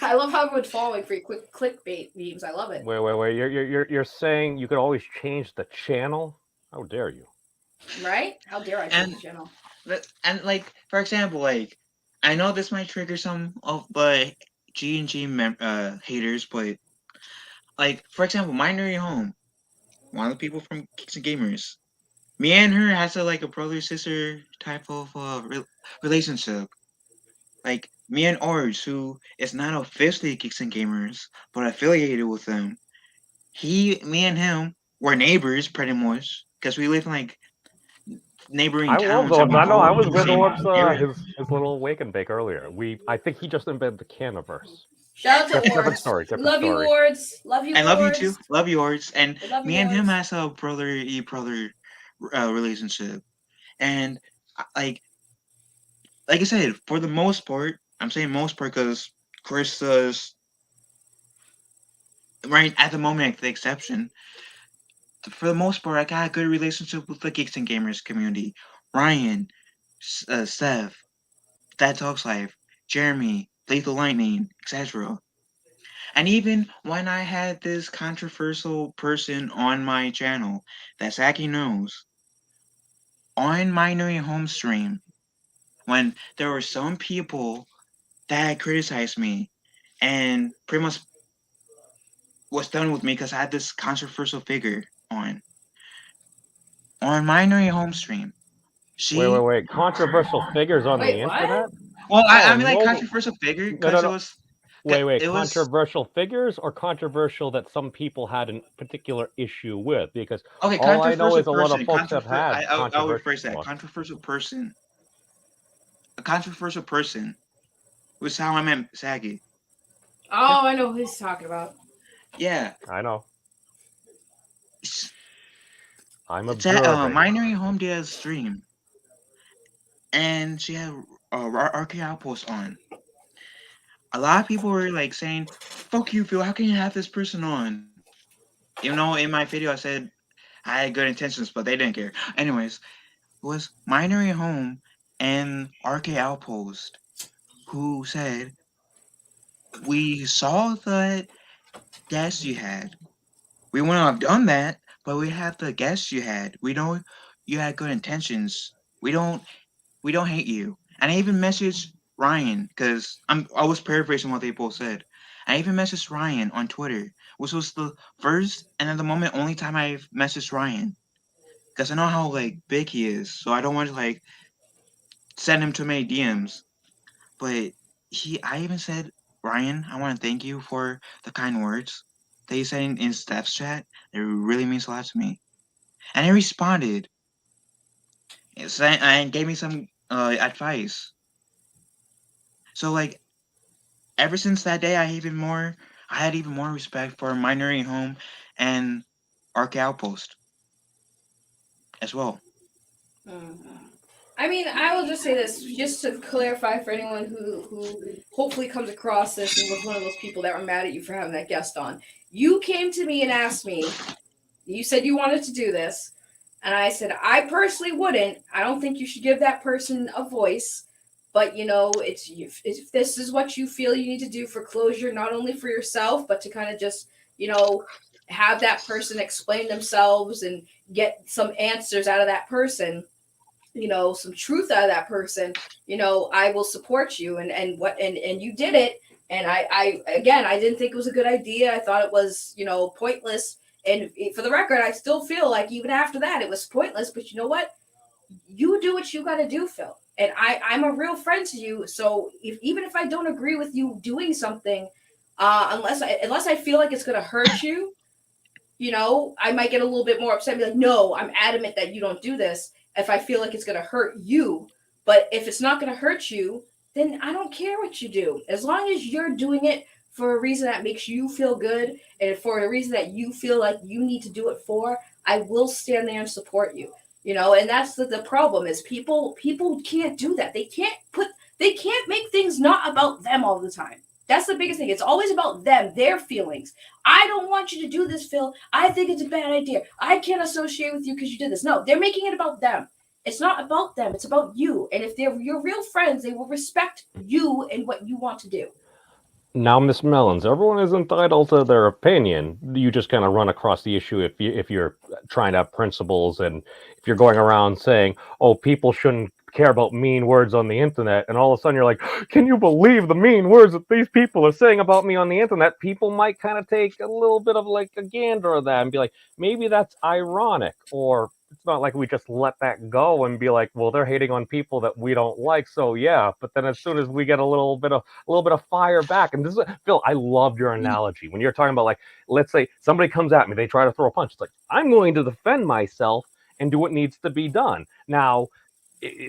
I love how everyone's falling for quick clickbait memes. I love it.
Wait. You're saying you could always change the channel? How dare you?
Right? How dare I change the channel?
And like, for example, like, I know this might trigger some of the G&G haters, but like, for example, Minority Home, one of the people from Geeks and Gamers, me and her has a brother sister type of relationship. Like, me and Orange, who is not officially Geeks and Gamers, but affiliated with them. Me and him were neighbors pretty much, because we live in like neighboring
I love
towns, and
Orbs.
we
I know.
go
I was
to the
with
same
Orbs.
area.
His little wake and bake earlier. I think he just invented the Caniverse.
Shout out to
Different
Wards.
story.
Love you, Wards. Love you,
I love you
Wards.
too. Love yours. And
Love
me
you,
and him
Wards.
has a brother relationship. And like I said, for the most part, I'm saying most part because Chris does right at the moment the exception. For the most part, I got a good relationship with the Geeks and Gamers community. Ryan, Steph, That Talks Life, Jeremy, Lethal Lightning, etc. And even when I had this controversial person on my channel that Saki knows, on my Nui home stream, when there were some people that criticized me and pretty much was done with me because I had this controversial figure on my Nui home stream.
Wait. Controversial figures on
Wait,
the
what?
internet?
Well, I
Oh
mean, like,
no!
controversial figure because
No.
it was.
Wait.
It was
Controversial figures or controversial that some people had a particular issue with? Because
okay.
all I know
Controversial
is a lot of
person.
folks have had
I would
controversial
phrase that.
stuff.
Controversial person. A controversial person was how I meant Sagi.
Oh, I know who he's talking about.
Yeah.
I know. I'm
It's at
observing.
Minery Home did a stream, and she had RK Outpost on. A lot of people were like saying, "Fuck you, Phil. How can you have this person on?" Even though in my video I said I had good intentions, but they didn't care. Anyways, it was Minery Home and RK Outpost who said, "We saw the guests you had. We wouldn't have done that, but we have the guests you had. We know you had good intentions. We don't hate you." And I even messaged Ryan because I was paraphrasing what they both said. I even messaged Ryan on Twitter, which was the first and at the moment only time I've messaged Ryan because I know how like big he is, so I don't want to like send him too many DMs. But I even said, "Ryan, I want to thank you for the kind words that you said in Steph's chat. It really means a lot to me." And he responded and gave me some advice. So like ever since that day, I had even more respect for Minery Home and Arc Outpost as well.
I mean, I will just say this, just to clarify for anyone who hopefully comes across this and was one of those people that were mad at you for having that guest on. You came to me and asked me, you said you wanted to do this, and I said, I personally wouldn't. I don't think you should give that person a voice. But it's if this is what you feel you need to do for closure, not only for yourself, but to kind of just have that person explain themselves and get some answers out of that person, some truth out of that person, I will support you. And you did it. And I again, I didn't think it was a good idea. I thought it was, pointless. And for the record, I still feel like even after that, it was pointless. But you know what? You do what you got to do, Phil. And I'm a real friend to you. So even if I don't agree with you doing something, unless I feel like it's going to hurt you, I might get a little bit more upset and be like, no, I'm adamant that you don't do this if I feel like it's going to hurt you. But if it's not going to hurt you, then I don't care what you do. As long as you're doing it for a reason that makes you feel good and for a reason that you feel like you need to do it for, I will stand there and support you. And that's the problem is people can't do that. They can't make things not about them all the time. That's the biggest thing. It's always about them, their feelings. I don't want you to do this, Phil. I think it's a bad idea. I can't associate with you because you did this. No, they're making it about them. It's not about them. It's about you. And if they're your real friends, they will respect you and what you want to do.
Now, Miss Mellons, everyone is entitled to their opinion. You just kind of run across the issue if you're trying to have principles and if you're going around saying, "Oh, people shouldn't care about mean words on the internet," and all of a sudden you're like, "Can you believe the mean words that these people are saying about me on the internet?" People might kind of take a little bit of like a gander of that and be like, maybe that's ironic, or it's not like we just let that go and be like, well, they're hating on people that we don't like, so yeah. But then as soon as we get a little bit of fire back, and this is Phil, I loved your analogy when you're talking about, like, let's say somebody comes at me, they try to throw a punch. It's like, I'm going to defend myself and do what needs to be done. Now,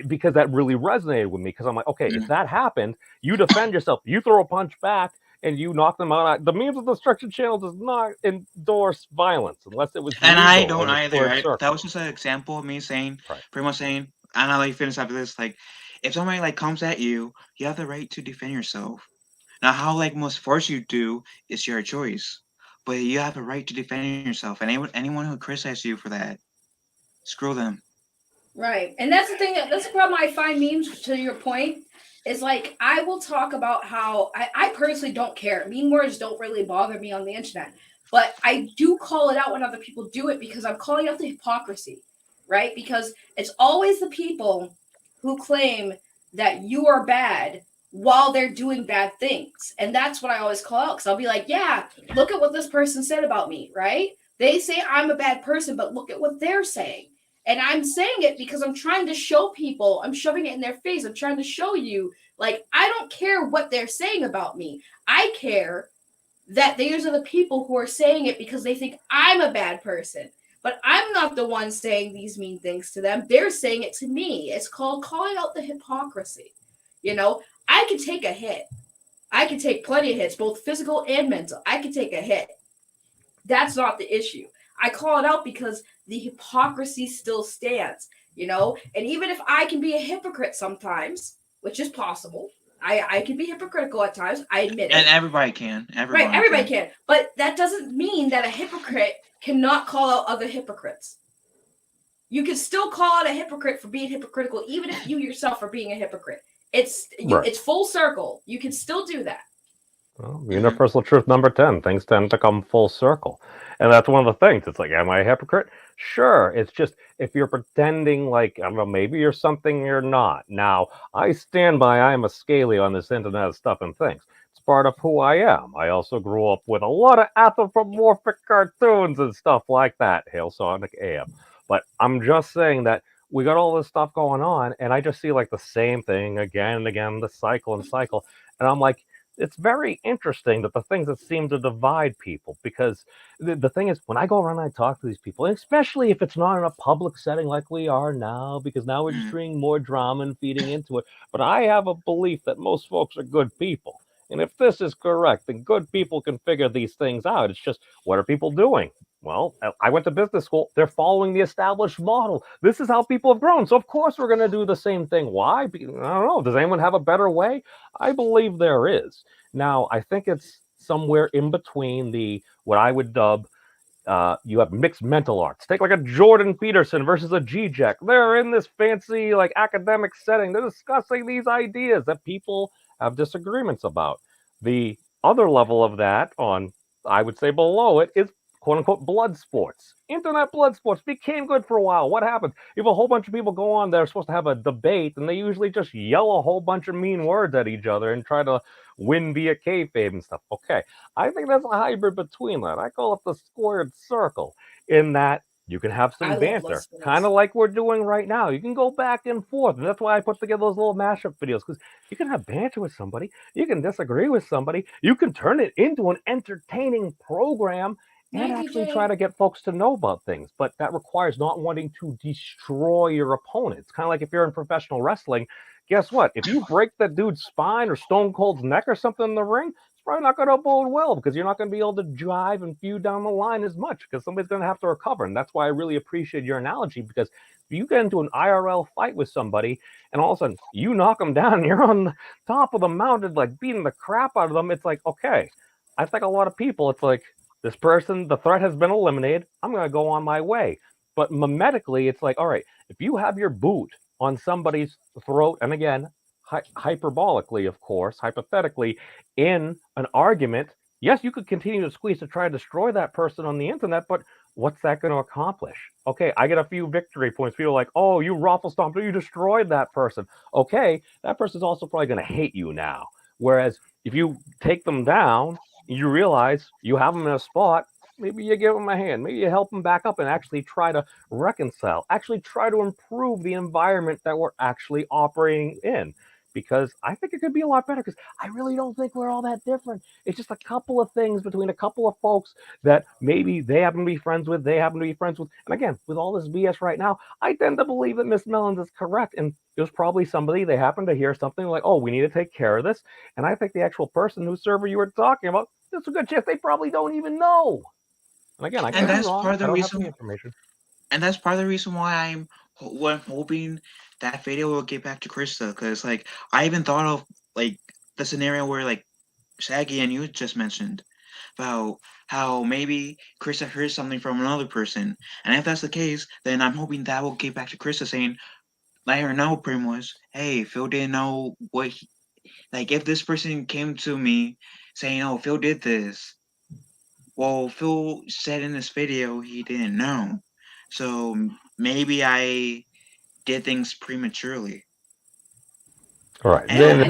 because that really resonated with me, because I'm like, okay, if that happened, you defend yourself, you throw a punch back, and you knock them out. The Memes of Destruction channel does not endorse violence unless it was
And
legal
I don't
in the
either.
squared
Right?
circle.
That was just an example of me saying,
Right.
pretty much saying, and I'll let you finish after this. Like, if somebody like comes at you, you have the right to defend yourself. Now, how like most force you do is your choice, but you have a right to defend yourself. And anyone who criticizes you for that, screw them.
Right. And that's the thing. That's the problem I find memes, to your point, is like I will talk about how I personally don't care. Meme words don't really bother me on the internet. But I do call it out when other people do it because I'm calling out the hypocrisy, right? Because it's always the people who claim that you are bad while they're doing bad things. And that's what I always call out because I'll be like, yeah, look at what this person said about me, right? They say I'm a bad person, but look at what they're saying. And I'm saying it because I'm trying to show people, I'm shoving it in their face. I'm trying to show you, like, I don't care what they're saying about me. I care that these are the people who are saying it because they think I'm a bad person. But I'm not the one saying these mean things to them. They're saying it to me. It's called calling out the hypocrisy. I could take a hit. I could take plenty of hits, both physical and mental. I could take a hit. That's not the issue. I call it out because the hypocrisy still stands, you know? And even if I can be a hypocrite sometimes, which is possible, I can be hypocritical at times. I admit
And
it.
everybody can.
Right, everybody can. But that doesn't mean that a hypocrite cannot call out other hypocrites. You can still call out a hypocrite for being hypocritical, even if you yourself are being a hypocrite. It's full circle. You can still do that.
Well, universal truth number 10. Things tend to come full circle. And that's one of the things. It's like, am I a hypocrite? Sure. It's just if you're pretending like, I don't know, maybe you're something you're not. Now, I stand by I am a scaly on this internet of stuff and things. It's part of who I am. I also grew up with a lot of anthropomorphic cartoons and stuff like that. Hail Sonic AM. But I'm just saying that we got all this stuff going on, and I just see like the same thing again and again, the cycle and cycle. And I'm like, it's very interesting that the things that seem to divide people, because the thing is, when I go around and I talk to these people, and especially if it's not in a public setting like we are now, because now we're just bringing more drama and feeding into it. But I have a belief that most folks are good people. And if this is correct, then good people can figure these things out. It's just, what are people doing? Well, I went to business school. They're following the established model. This is how people have grown. So, of course, we're going to do the same thing. Why? I don't know. Does anyone have a better way? I believe there is. Now, I think it's somewhere in between the what I would dub you have mixed mental arts. Take like a Jordan Peterson versus a G-Jack. They're in this fancy like academic setting. They're discussing these ideas that people have disagreements about. The other level of that on, I would say below it, is quote unquote blood sports. Internet blood sports became good for a while. What happens? You have a whole bunch of people go on, they're supposed to have a debate, and they usually just yell a whole bunch of mean words at each other and try to win via kayfabe and stuff. Okay, I think that's a hybrid between that. I call it the squared circle, in that you can have some banter, kind of like we're doing right now. You can go back and forth, and that's why I put together those little mashup videos, because you can have banter with somebody, you can disagree with somebody, you can turn it into an entertaining program and actually try to get folks to know about things. But that requires not wanting to destroy your opponent. It's kind of like if you're in professional wrestling, guess what? If you break that dude's spine or Stone Cold's neck or something in the ring, it's probably not going to bode well, because you're not going to be able to drive and feud down the line as much, because somebody's going to have to recover. And that's why I really appreciate your analogy, because if you get into an IRL fight with somebody and all of a sudden you knock them down and you're on the top of the mountain, like beating the crap out of them, it's like, okay, I think a lot of people, it's like, this person, the threat has been eliminated, I'm going to go on my way. But mimetically, it's like, all right, if you have your boot on somebody's throat, and again, hyperbolically, of course, hypothetically, in an argument, yes, you could continue to squeeze to try to destroy that person on the internet, but what's that going to accomplish? Okay, I get a few victory points. People are like, oh, you raffle stomped, you destroyed that person. Okay, that person's also probably going to hate you now. Whereas if you take them down, you realize you have them in a spot, maybe you give them a hand, maybe you help them back up and actually try to reconcile, actually try to improve the environment that we're actually operating in. Because I think it could be a lot better, because I really don't think we're all that different. It's just a couple of things between a couple of folks that maybe they happen to be friends with, they happen to be friends with. And again, with all this BS right now, I tend to believe that Miss Mellons is correct. And it was probably somebody, they happened to hear something like, oh, we need to take care of this. And I think the actual person whose server you were talking about, there's a good chance they probably don't even know. And again, I could be wrong. I don't have the information.
And that's part of the reason why I'm hoping that video will get back to Krista, because like I even thought of like the scenario where like Shaggy and you just mentioned about how maybe Krista heard something from another person, and if that's the case, then I'm hoping that will get back to Krista saying, let her know pretty much, hey, Phil didn't know what like if this person came to me saying, oh, Phil did this. Well, Phil said in this video he didn't know. So maybe I did things prematurely.
All right.
I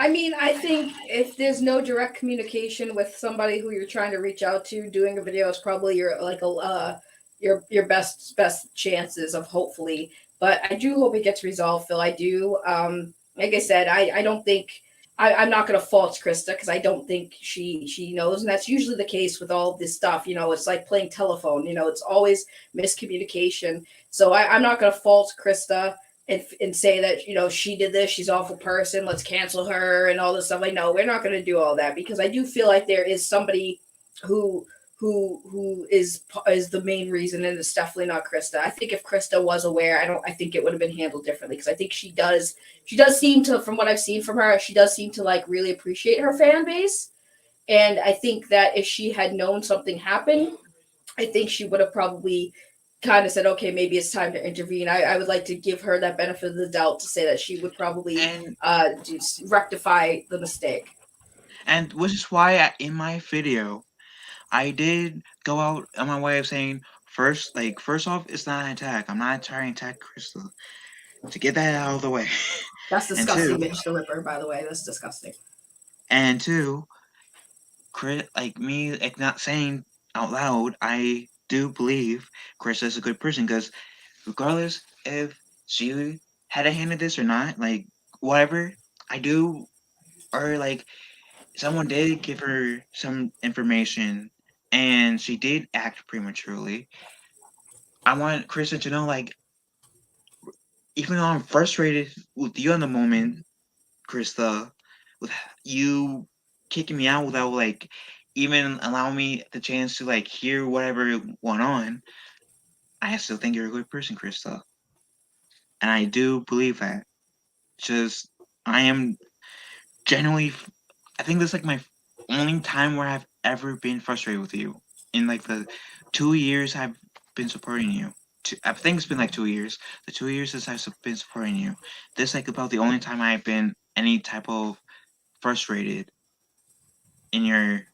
mean, I think if there's no direct communication with somebody who you're trying to reach out to, doing a video is probably your like your best chances of hopefully. But I do hope it gets resolved, Phil. I do. Like I said, I don't think I'm not going to fault Krista, because I don't think she knows, and that's usually the case with all this stuff. You know, it's like playing telephone. You know, it's always miscommunication. So I'm not going to fault Krista and say that, you know, she did this, she's an awful person, let's cancel her and all this stuff. Like, no, we're not going to do all that, because I do feel like there is somebody who who is the main reason, and it's definitely not Krista. I think if Krista was aware, I think it would have been handled differently, because I think she does seem to, from what I've seen from her, she does seem to like really appreciate her fan base. And I think that if she had known something happened, I think she would have probably kind of said, okay, maybe it's time to intervene. I would like to give her that benefit of the doubt to say that she would probably
And
rectify the mistake.
and which is why in my video I did go out on my way of saying first off, it's not an attack. I'm not trying to attack Crystal. To get that out of the way.
That's
And
disgusting,
two,
Mitch the Ripper, by the way. That's disgusting.
and two, like me, like not saying out loud, I do believe Chris is a good person, because regardless if she had a hand in this or not, like whatever, I do, or like someone did give her some information and she did act prematurely. I want Kristen to know, like, even though I'm frustrated with you in the moment, Krista, with you kicking me out without like even allowing me the chance to like hear whatever went on, I still think you're a good person, Krista. And I do believe that. Just I am genuinely I think this is like my only time where I've ever been frustrated with you. In like the 2 years I've been supporting you. I think it's been like 2 years. The 2 years since I've been supporting you. This is like about the only time I've been any type of frustrated in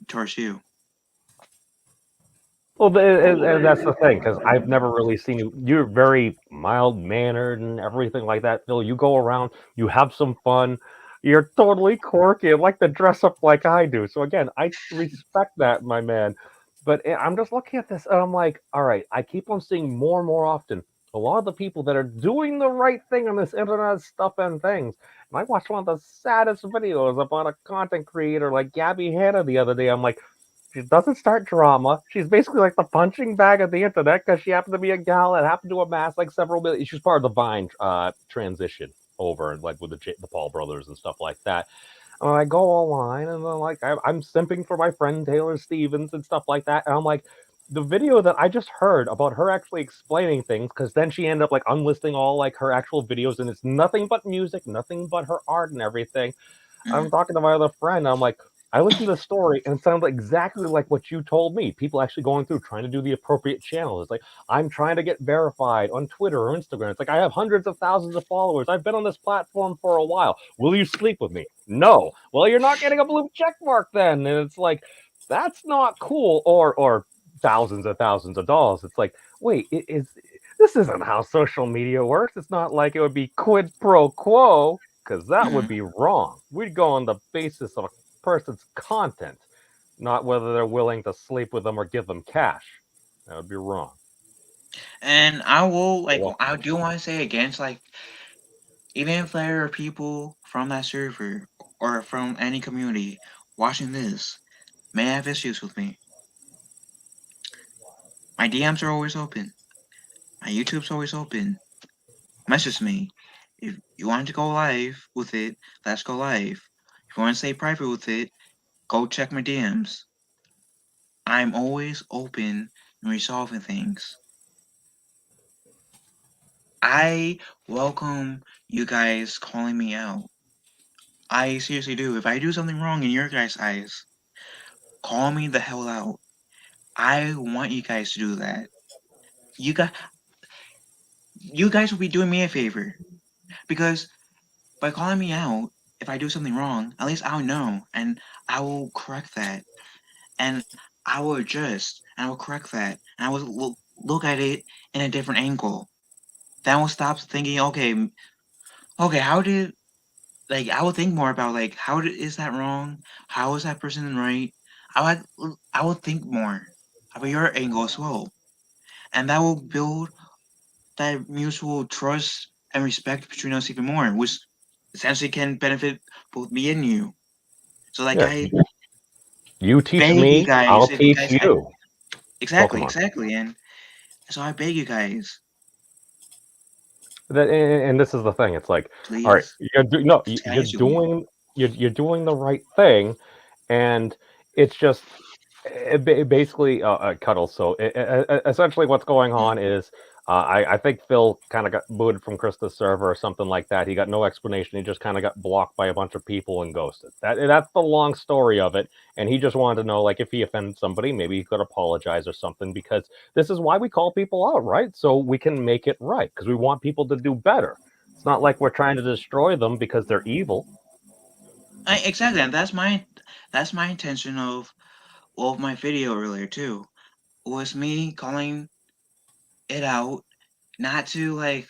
towards you.
Well, and that's the thing, because I've never really seen you. You're very mild mannered and everything like that, Phil. You go around, you have some fun. You're totally quirky and like to dress up like I do. So again, I respect that, my man. But I'm just looking at this and I'm like, all right, I keep on seeing more and more often a lot of the people that are doing the right thing on this internet stuff and things. And I watched one of the saddest videos about a content creator like Gabby Hanna the other day. I'm like, she doesn't start drama. She's basically like the punching bag of the internet because she happened to be a gal that happened to amass like several million. She's part of the Vine transition over, like with the Paul brothers and stuff like that. And I go online and then like I'm simping for my friend Taylor Stevens and stuff like that. And I'm like, the video that I just heard about her actually explaining things, because then she ended up like unlisting all like her actual videos, and it's nothing but music, nothing but her art and everything. I'm talking to my other friend. I'm like, I listened to the story and it sounded exactly like what you told me. People actually going through trying to do the appropriate channels. It's like, I'm trying to get verified on Twitter or Instagram. It's like, I have hundreds of thousands of followers. I've been on this platform for a while. Will you sleep with me? No. Well, you're not getting a blue check mark then. And it's like, that's not cool. Or thousands of dollars. It's like, wait, this isn't how social media works. It's not like it would be quid pro quo, because that would be wrong. We'd go on the basis of a person's content, not whether they're willing to sleep with them or give them cash. That would be wrong.
And I will
Well,
I do want to say against like, even if there are people from that server or from any community watching this may have issues with me, my DMs are always open. My YouTube's always open. Message me. If you want to go live with it, let's go live. If you want to stay private with it, go check my DMs. I'm always open and resolving things. I welcome you guys calling me out. I seriously do. If I do something wrong in your guys' eyes, call me the hell out. I want you guys to do that. You guys, you guys will be doing me a favor, because by calling me out, if I do something wrong, at least I'll know and I will correct that, and I will adjust and I will correct that, and I will look at it in a different angle. Then I will stop thinking, okay, how did, like, I will think more about like, is that wrong? How is that person right? I will think more about your angle as well, and that will build that mutual trust and respect between us even more, which essentially can benefit both me and you. So like
yeah,
I
you teach
beg you
me,
guys,
I'll
if you
teach
guys had
you.
exactly,
Pokemon.
exactly, and so I beg you guys,
And this is the thing. It's like, all right,
please,
no,
can I use you?
you're doing the right thing, and it's just Basically, Cuddle. So essentially, what's going on is I think Phil kind of got booted from Krista's server or something like that. He got no explanation. He just kind of got blocked by a bunch of people and ghosted. That's the long story of it. And he just wanted to know, like, if he offended somebody, maybe he could apologize or something. Because this is why we call people out, right? So we can make it right. Because we want people to do better. It's not like we're trying to destroy them because they're evil.
Exactly, and that's my intention of my video earlier too. Was me calling it out, not to like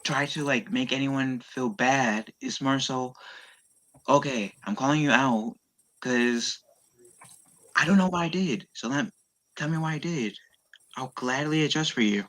try to like make anyone feel bad. It's more so, okay, I'm calling you out because I don't know what I did. So tell me what I did. I'll gladly adjust for you.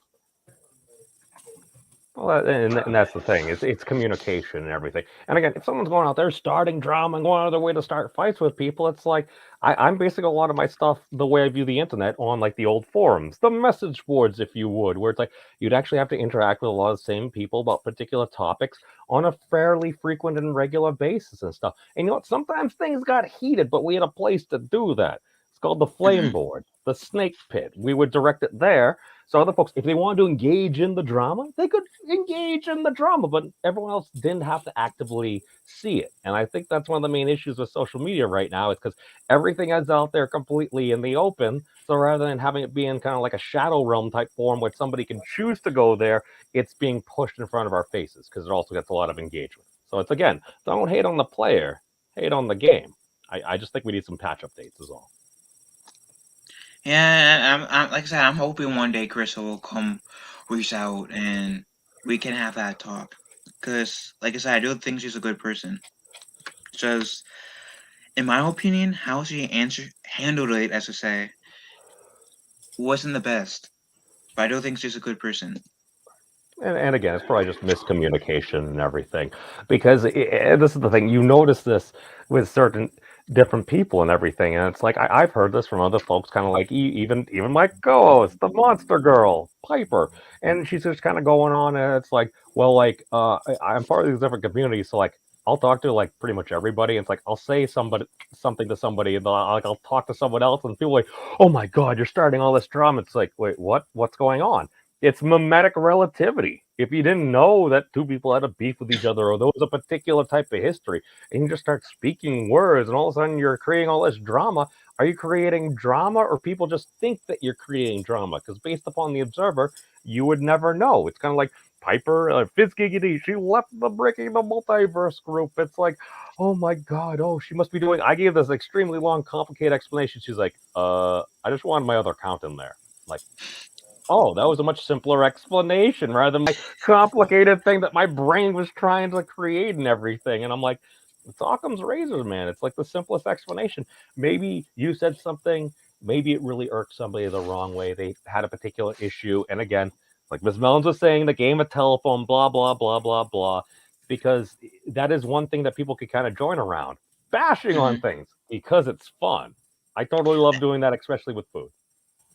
Well, and that's the thing. It's communication and everything. And again, if someone's going out there starting drama and going out of their way to start fights with people, it's like I'm basing a lot of my stuff the way I view the internet on like the old forums, the message boards, if you would, where it's like you'd actually have to interact with a lot of the same people about particular topics on a fairly frequent and regular basis and stuff. And you know what? Sometimes things got heated, but we had a place to do that. It's called the flame
Mhm.
board, the snake pit. We would direct it there so other folks, if they wanted to engage in the drama, they could engage in the drama, but everyone else didn't have to actively see it. And I think that's one of the main issues with social media right now is because everything is out there completely in the open. So rather than having it be in kind of like a shadow realm type form where somebody can choose to go there, it's being pushed in front of our faces because it also gets a lot of engagement. So it's again, don't hate on the player, hate on the game. I just think we need some patch updates is all.
Yeah, I'm like I said, I'm hoping one day Crystal will come reach out and we can have that talk. Cause like I said, I do think she's a good person. Just in my opinion, how she handled it, as I say, wasn't the best. But I do think she's a good person.
And again, it's probably just miscommunication and everything. Because this is the thing, you notice this with certain different people and everything. And it's like, I've heard this from other folks, kind of like even my co-host, the monster girl, Piper. And she's just kind of going on. And it's like, well, like, I'm part of these different communities. So, like, I'll talk to like pretty much everybody. It's like, I'll say something to somebody, and I'll talk to someone else. And people are like, oh my God, you're starting all this drama. It's like, wait, what? What's going on? It's mimetic relativity. If you didn't know that two people had a beef with each other or there was a particular type of history, and you just start speaking words, and all of a sudden you're creating all this drama, are you creating drama or people just think that you're creating drama? Because based upon the observer, you would never know. It's kind of like Piper, Fizzgiggity, she left the Breaking the Multiverse group. It's like, oh my God, oh, she must be doing. I gave this extremely long, complicated explanation. She's like, I just wanted my other account in there. Like, oh, that was a much simpler explanation rather than my complicated thing that my brain was trying to create and everything. And I'm like, it's Occam's razor, man. It's like the simplest explanation. Maybe you said something, maybe it really irked somebody the wrong way. They had a particular issue. And again, like Ms. Mellons was saying, the game of telephone, blah, blah, blah, blah, blah. Because that is one thing that people could kind of join around, bashing on
Hmm.
things because it's fun. I totally love doing that, especially with food.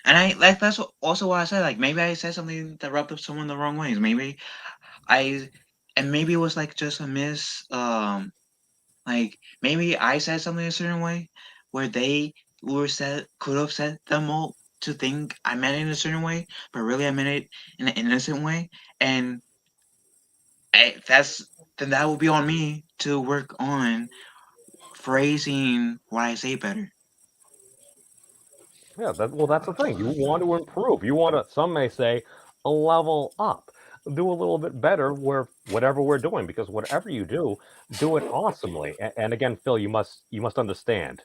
And I like that's also why I said like maybe I said something that rubbed up someone the wrong ways. Maybe I and maybe it was like just a like maybe I said something a certain way where they were said could have said them all to think I meant it in a certain way, but really I meant it in an innocent way. And then that will be on me to work on phrasing what I say better.
Yeah, well, that's the thing. You want to improve. You want to, some may say, a level up. Do a little bit better where whatever we're doing, because whatever you do it awesomely. And again, Phil, you must understand.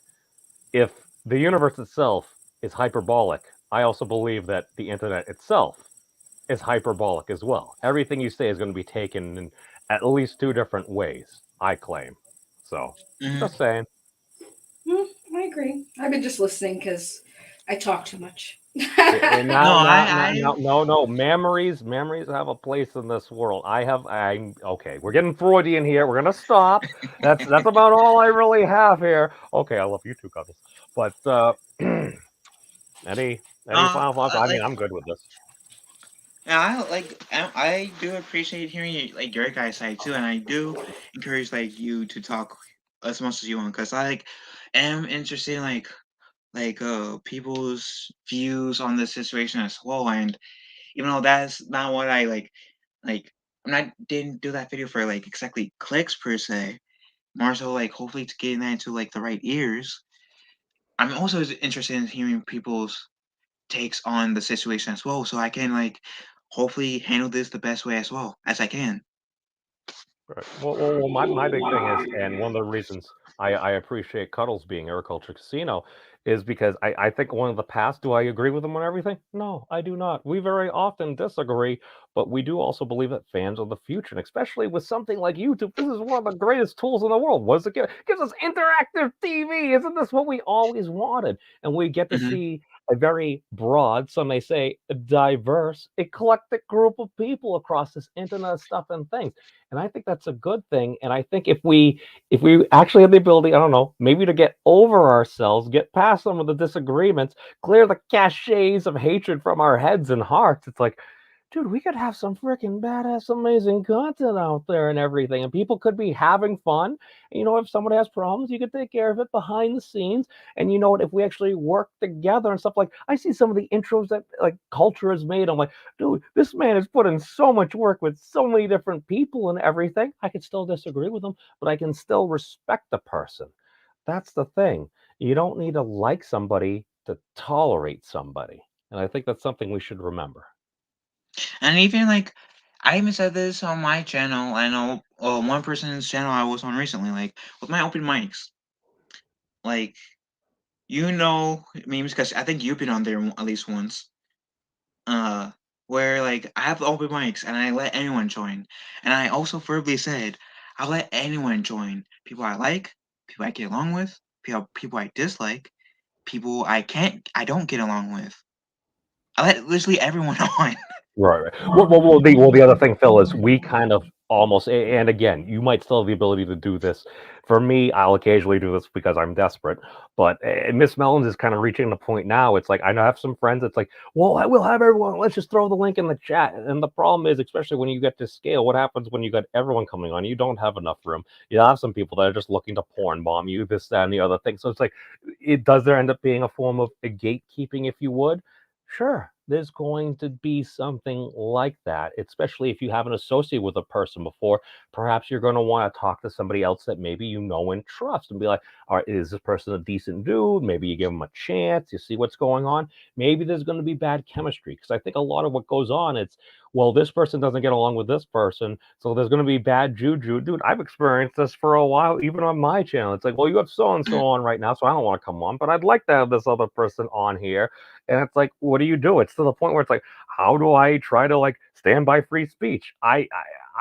If the universe itself is hyperbolic, I also believe that the internet itself is hyperbolic as well. Everything you say is going to be taken in at least two different ways, I claim. So,
Hmm.
just saying.
I agree. I've been just listening because I talk too much.
And
No,
no. Memories have a place in this world. I'm okay. We're getting Freudian here. We're gonna stop. That's about all I really have here. Okay, I love you too, Cuddles. But any any final thoughts? I mean,
like
I'm good with this.
yeah, I do appreciate hearing like your guys' side too, and I do encourage like you to talk as much as you want because I like am interested in like like people's views on the situation as well. And even though that's not what I like I'm not didn't do that video for like exactly clicks per se. More so like hopefully to get that into like the right ears. I'm also interested in hearing people's takes on the situation as well, so I can like hopefully handle this the best way as well as I can.
Right. Well, my big thing is, and one of the reasons I appreciate Cuddles being Agriculture Casino is because I think one of the past, do I agree with him on everything? No, I do not. We very often disagree, but we do also believe that fans are the future, and especially with something like YouTube, this is one of the greatest tools in the world. What does it give? It gives us interactive TV. Isn't this what we always wanted? And we get to
Hmm.
see a very broad, some may say diverse, eclectic group of people across this internet stuff and things. And I think that's a good thing. And I think if we actually have the ability, I don't know, maybe to get over ourselves, get past some of the disagreements, clear the caches of hatred from our heads and hearts, it's like, dude, we could have some freaking badass, amazing content out there and everything. And people could be having fun. And you know, if somebody has problems, you could take care of it behind the scenes. And you know what? If we actually work together and stuff, like I see some of the intros that like Culture has made. I'm like, dude, this man has put in so much work with so many different people and everything. I could still disagree with him, but I can still respect the person. That's the thing. You don't need to like somebody to tolerate somebody. And I think that's something we should remember.
And even like I even said this on my channel. I know one person's channel I was on recently, like with my open mics. Like memes because I think you've been on there at least once. Uh, where like I have open mics and I let anyone join, and I also verbally said I let anyone join. People I like, people I get along with, people I dislike, people I don't get along with. I let literally everyone on.
Right, right. Well, the other thing, Phil, is we kind of almost, and again, you might still have the ability to do this. For me, I'll occasionally do this because I'm desperate. But Miss Mellons is kind of reaching the point now. It's like I have some friends. It's like, well, I will have everyone. Let's just throw the link in the chat. And the problem is, especially when you get to scale, what happens when you got everyone coming on? You don't have enough room. You have some people that are just looking to porn bomb you, this, that, and the other thing. So it's like, there end up being a form of a gatekeeping, if you would? Sure, there's going to be something like that, especially if you haven't associated with a person before. Perhaps you're going to want to talk to somebody else that maybe you know and trust and be like, all right, is this person a decent dude? Maybe you give them a chance, you see what's going on. Maybe there's going to be bad chemistry because I think a lot of what goes on, it's, well, this person doesn't get along with this person, so there's going to be bad juju. Dude, I've experienced this for a while, even on my channel. It's like, well, you have so and so on right now, so I don't want to come on, but I'd like to have this other person on here. And it's like, what do you do? It's to the point where it's like, how do I try to like stand by free speech? I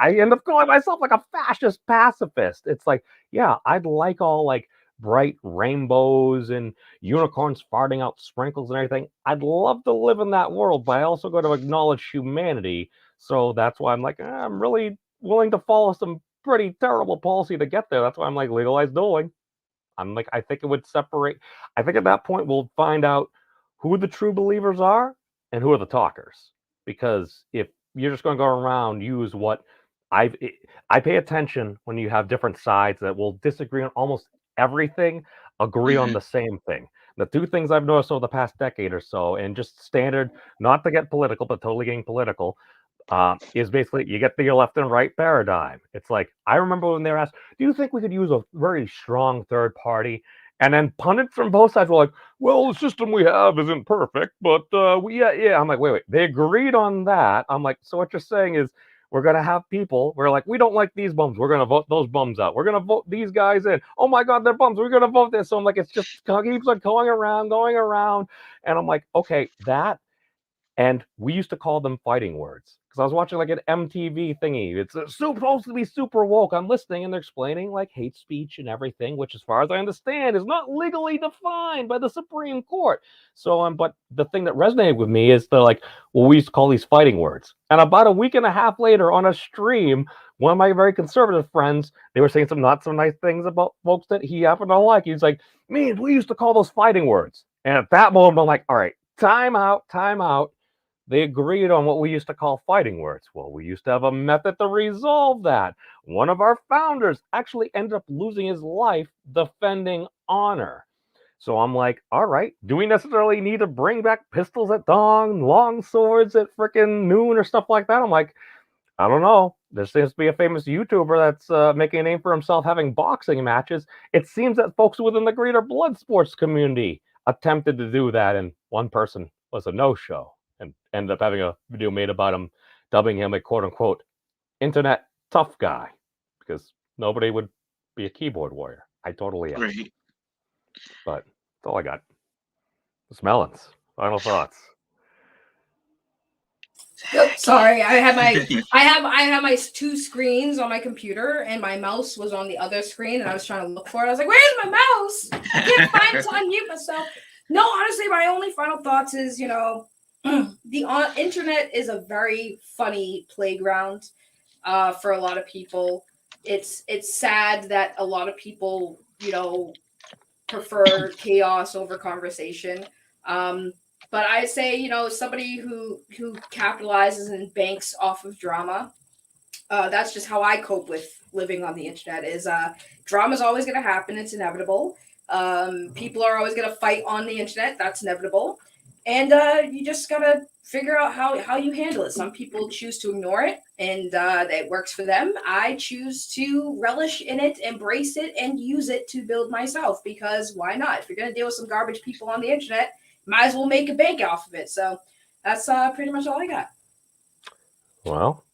end up calling myself like a fascist pacifist. It's like, yeah, I'd like all like bright rainbows and unicorns farting out sprinkles and everything. I'd love to live in that world, but I also got to acknowledge humanity. So that's why I'm like, I'm really willing to follow some pretty terrible policy to get there. That's why I'm like, legalize dueling. I'm like, I think it would separate. I think at that point we'll find out who the true believers are and who are the talkers. Because if you're just going to go around use what I've I pay attention when you have different sides that will disagree on almost everything, agree on
Hmm.
the same thing. The two things I've noticed over the past decade or so, and just standard, not to get political, but totally getting political, is basically you get the left and right paradigm. It's like I remember when they were asked, "Do you think we could use a very strong third party?" And then pundits from both sides were like, "Well, the system we have isn't perfect, but yeah." I'm like, wait. They agreed on that. I'm like, so what you're saying is we're gonna have people. We're like, we don't like these bums. We're gonna vote those bums out. We're gonna vote these guys in. Oh my God, they're bums. We're gonna vote this. So I'm like, it's just keeps on going around, and I'm like, okay, that and we used to call them fighting words because I was watching like an MTV thingy. It's supposed to be super woke. I'm listening and they're explaining like hate speech and everything, which, as far as I understand, is not legally defined by the Supreme Court. So, but the thing that resonated with me is they're like, well, we used to call these fighting words. And about a week and a half later on a stream, one of my very conservative friends, they were saying some not so nice things about folks that he happened to like. He's like, man, we used to call those fighting words. And at that moment, I'm like, all right, time out, time out. They agreed on what we used to call fighting words. Well, we used to have a method to resolve that. One of our founders actually ended up losing his life defending honor. So I'm like, all right, do we necessarily need to bring back pistols at dawn, long swords at freaking noon or stuff like that? I'm like, I don't know. There seems to be a famous YouTuber that's making a name for himself having boxing matches. It seems that folks within the greater blood sports community attempted to do that, and one person was a no-show and ended up having a video made about him, dubbing him a quote-unquote internet tough guy, because nobody would be a keyboard warrior. I totally am.
Right.
But that's all I got. It's Melons. Final thoughts.
Sorry, I have my two screens on my computer, and my mouse was on the other screen, and I was trying to look for it. I was like, "Where's my mouse? I can't find it to unmute myself." No, honestly, my only final thoughts is, the internet is a very funny playground for a lot of people. It's sad that a lot of people, prefer chaos over conversation. But I say, somebody who capitalizes and banks off of drama, that's just how I cope with living on the internet. Is drama is always going to happen. It's inevitable. People are always going to fight on the internet. That's inevitable. And you just got to figure out how you handle it. Some people choose to ignore it, and it works for them. I choose to relish in it, embrace it, and use it to build myself, because why not? If you're going to deal with some garbage people on the internet, might as well make a bank off of it. So that's pretty much all I got.
Well,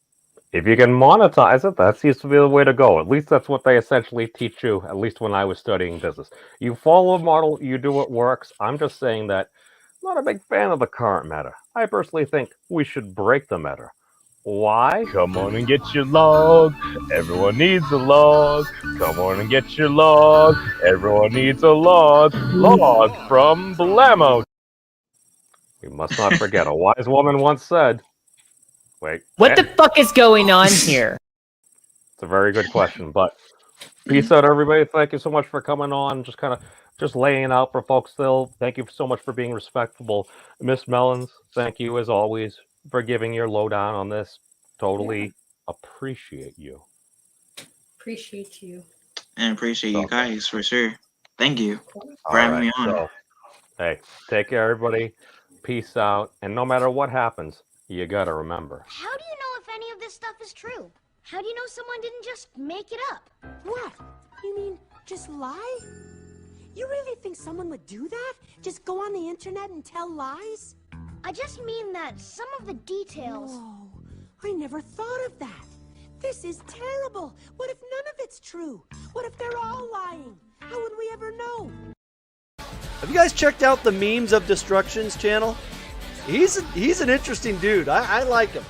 if you can monetize it, that seems to be the way to go. At least that's what they essentially teach you, at least when I was studying business. You follow a model, you do what works. I'm just saying that I'm not a big fan of the current meta. I personally think we should break the meta. Why? Come on and get your log. Everyone needs a log. Come on and get your log. Everyone needs a log. Log from Blammo. We must not forget, a wise woman once said, wait.
What the fuck is going on here?
It's a very good question, but peace out, everybody. Thank you so much for coming on. Just laying out for folks still. Thank you so much for being respectful. Miss Melons, thank you as always for giving your lowdown on this. Totally appreciate you.
Appreciate you.
And appreciate you guys for sure. Thank you for
All
having me
right,
on.
so, hey, take care, everybody. Peace out. And no matter what happens, you gotta remember.
How do you know if any of this stuff is true? How do you know someone didn't just make it up?
What? You mean just lie? You really think someone would do that? Just go on the internet and tell lies?
I just mean that some of the details...
Whoa, I never thought of that. This is terrible. What if none of it's true? What if they're all lying? How would we ever know?
Have you guys checked out the Memes of Destruction's channel? He's an interesting dude. I like him.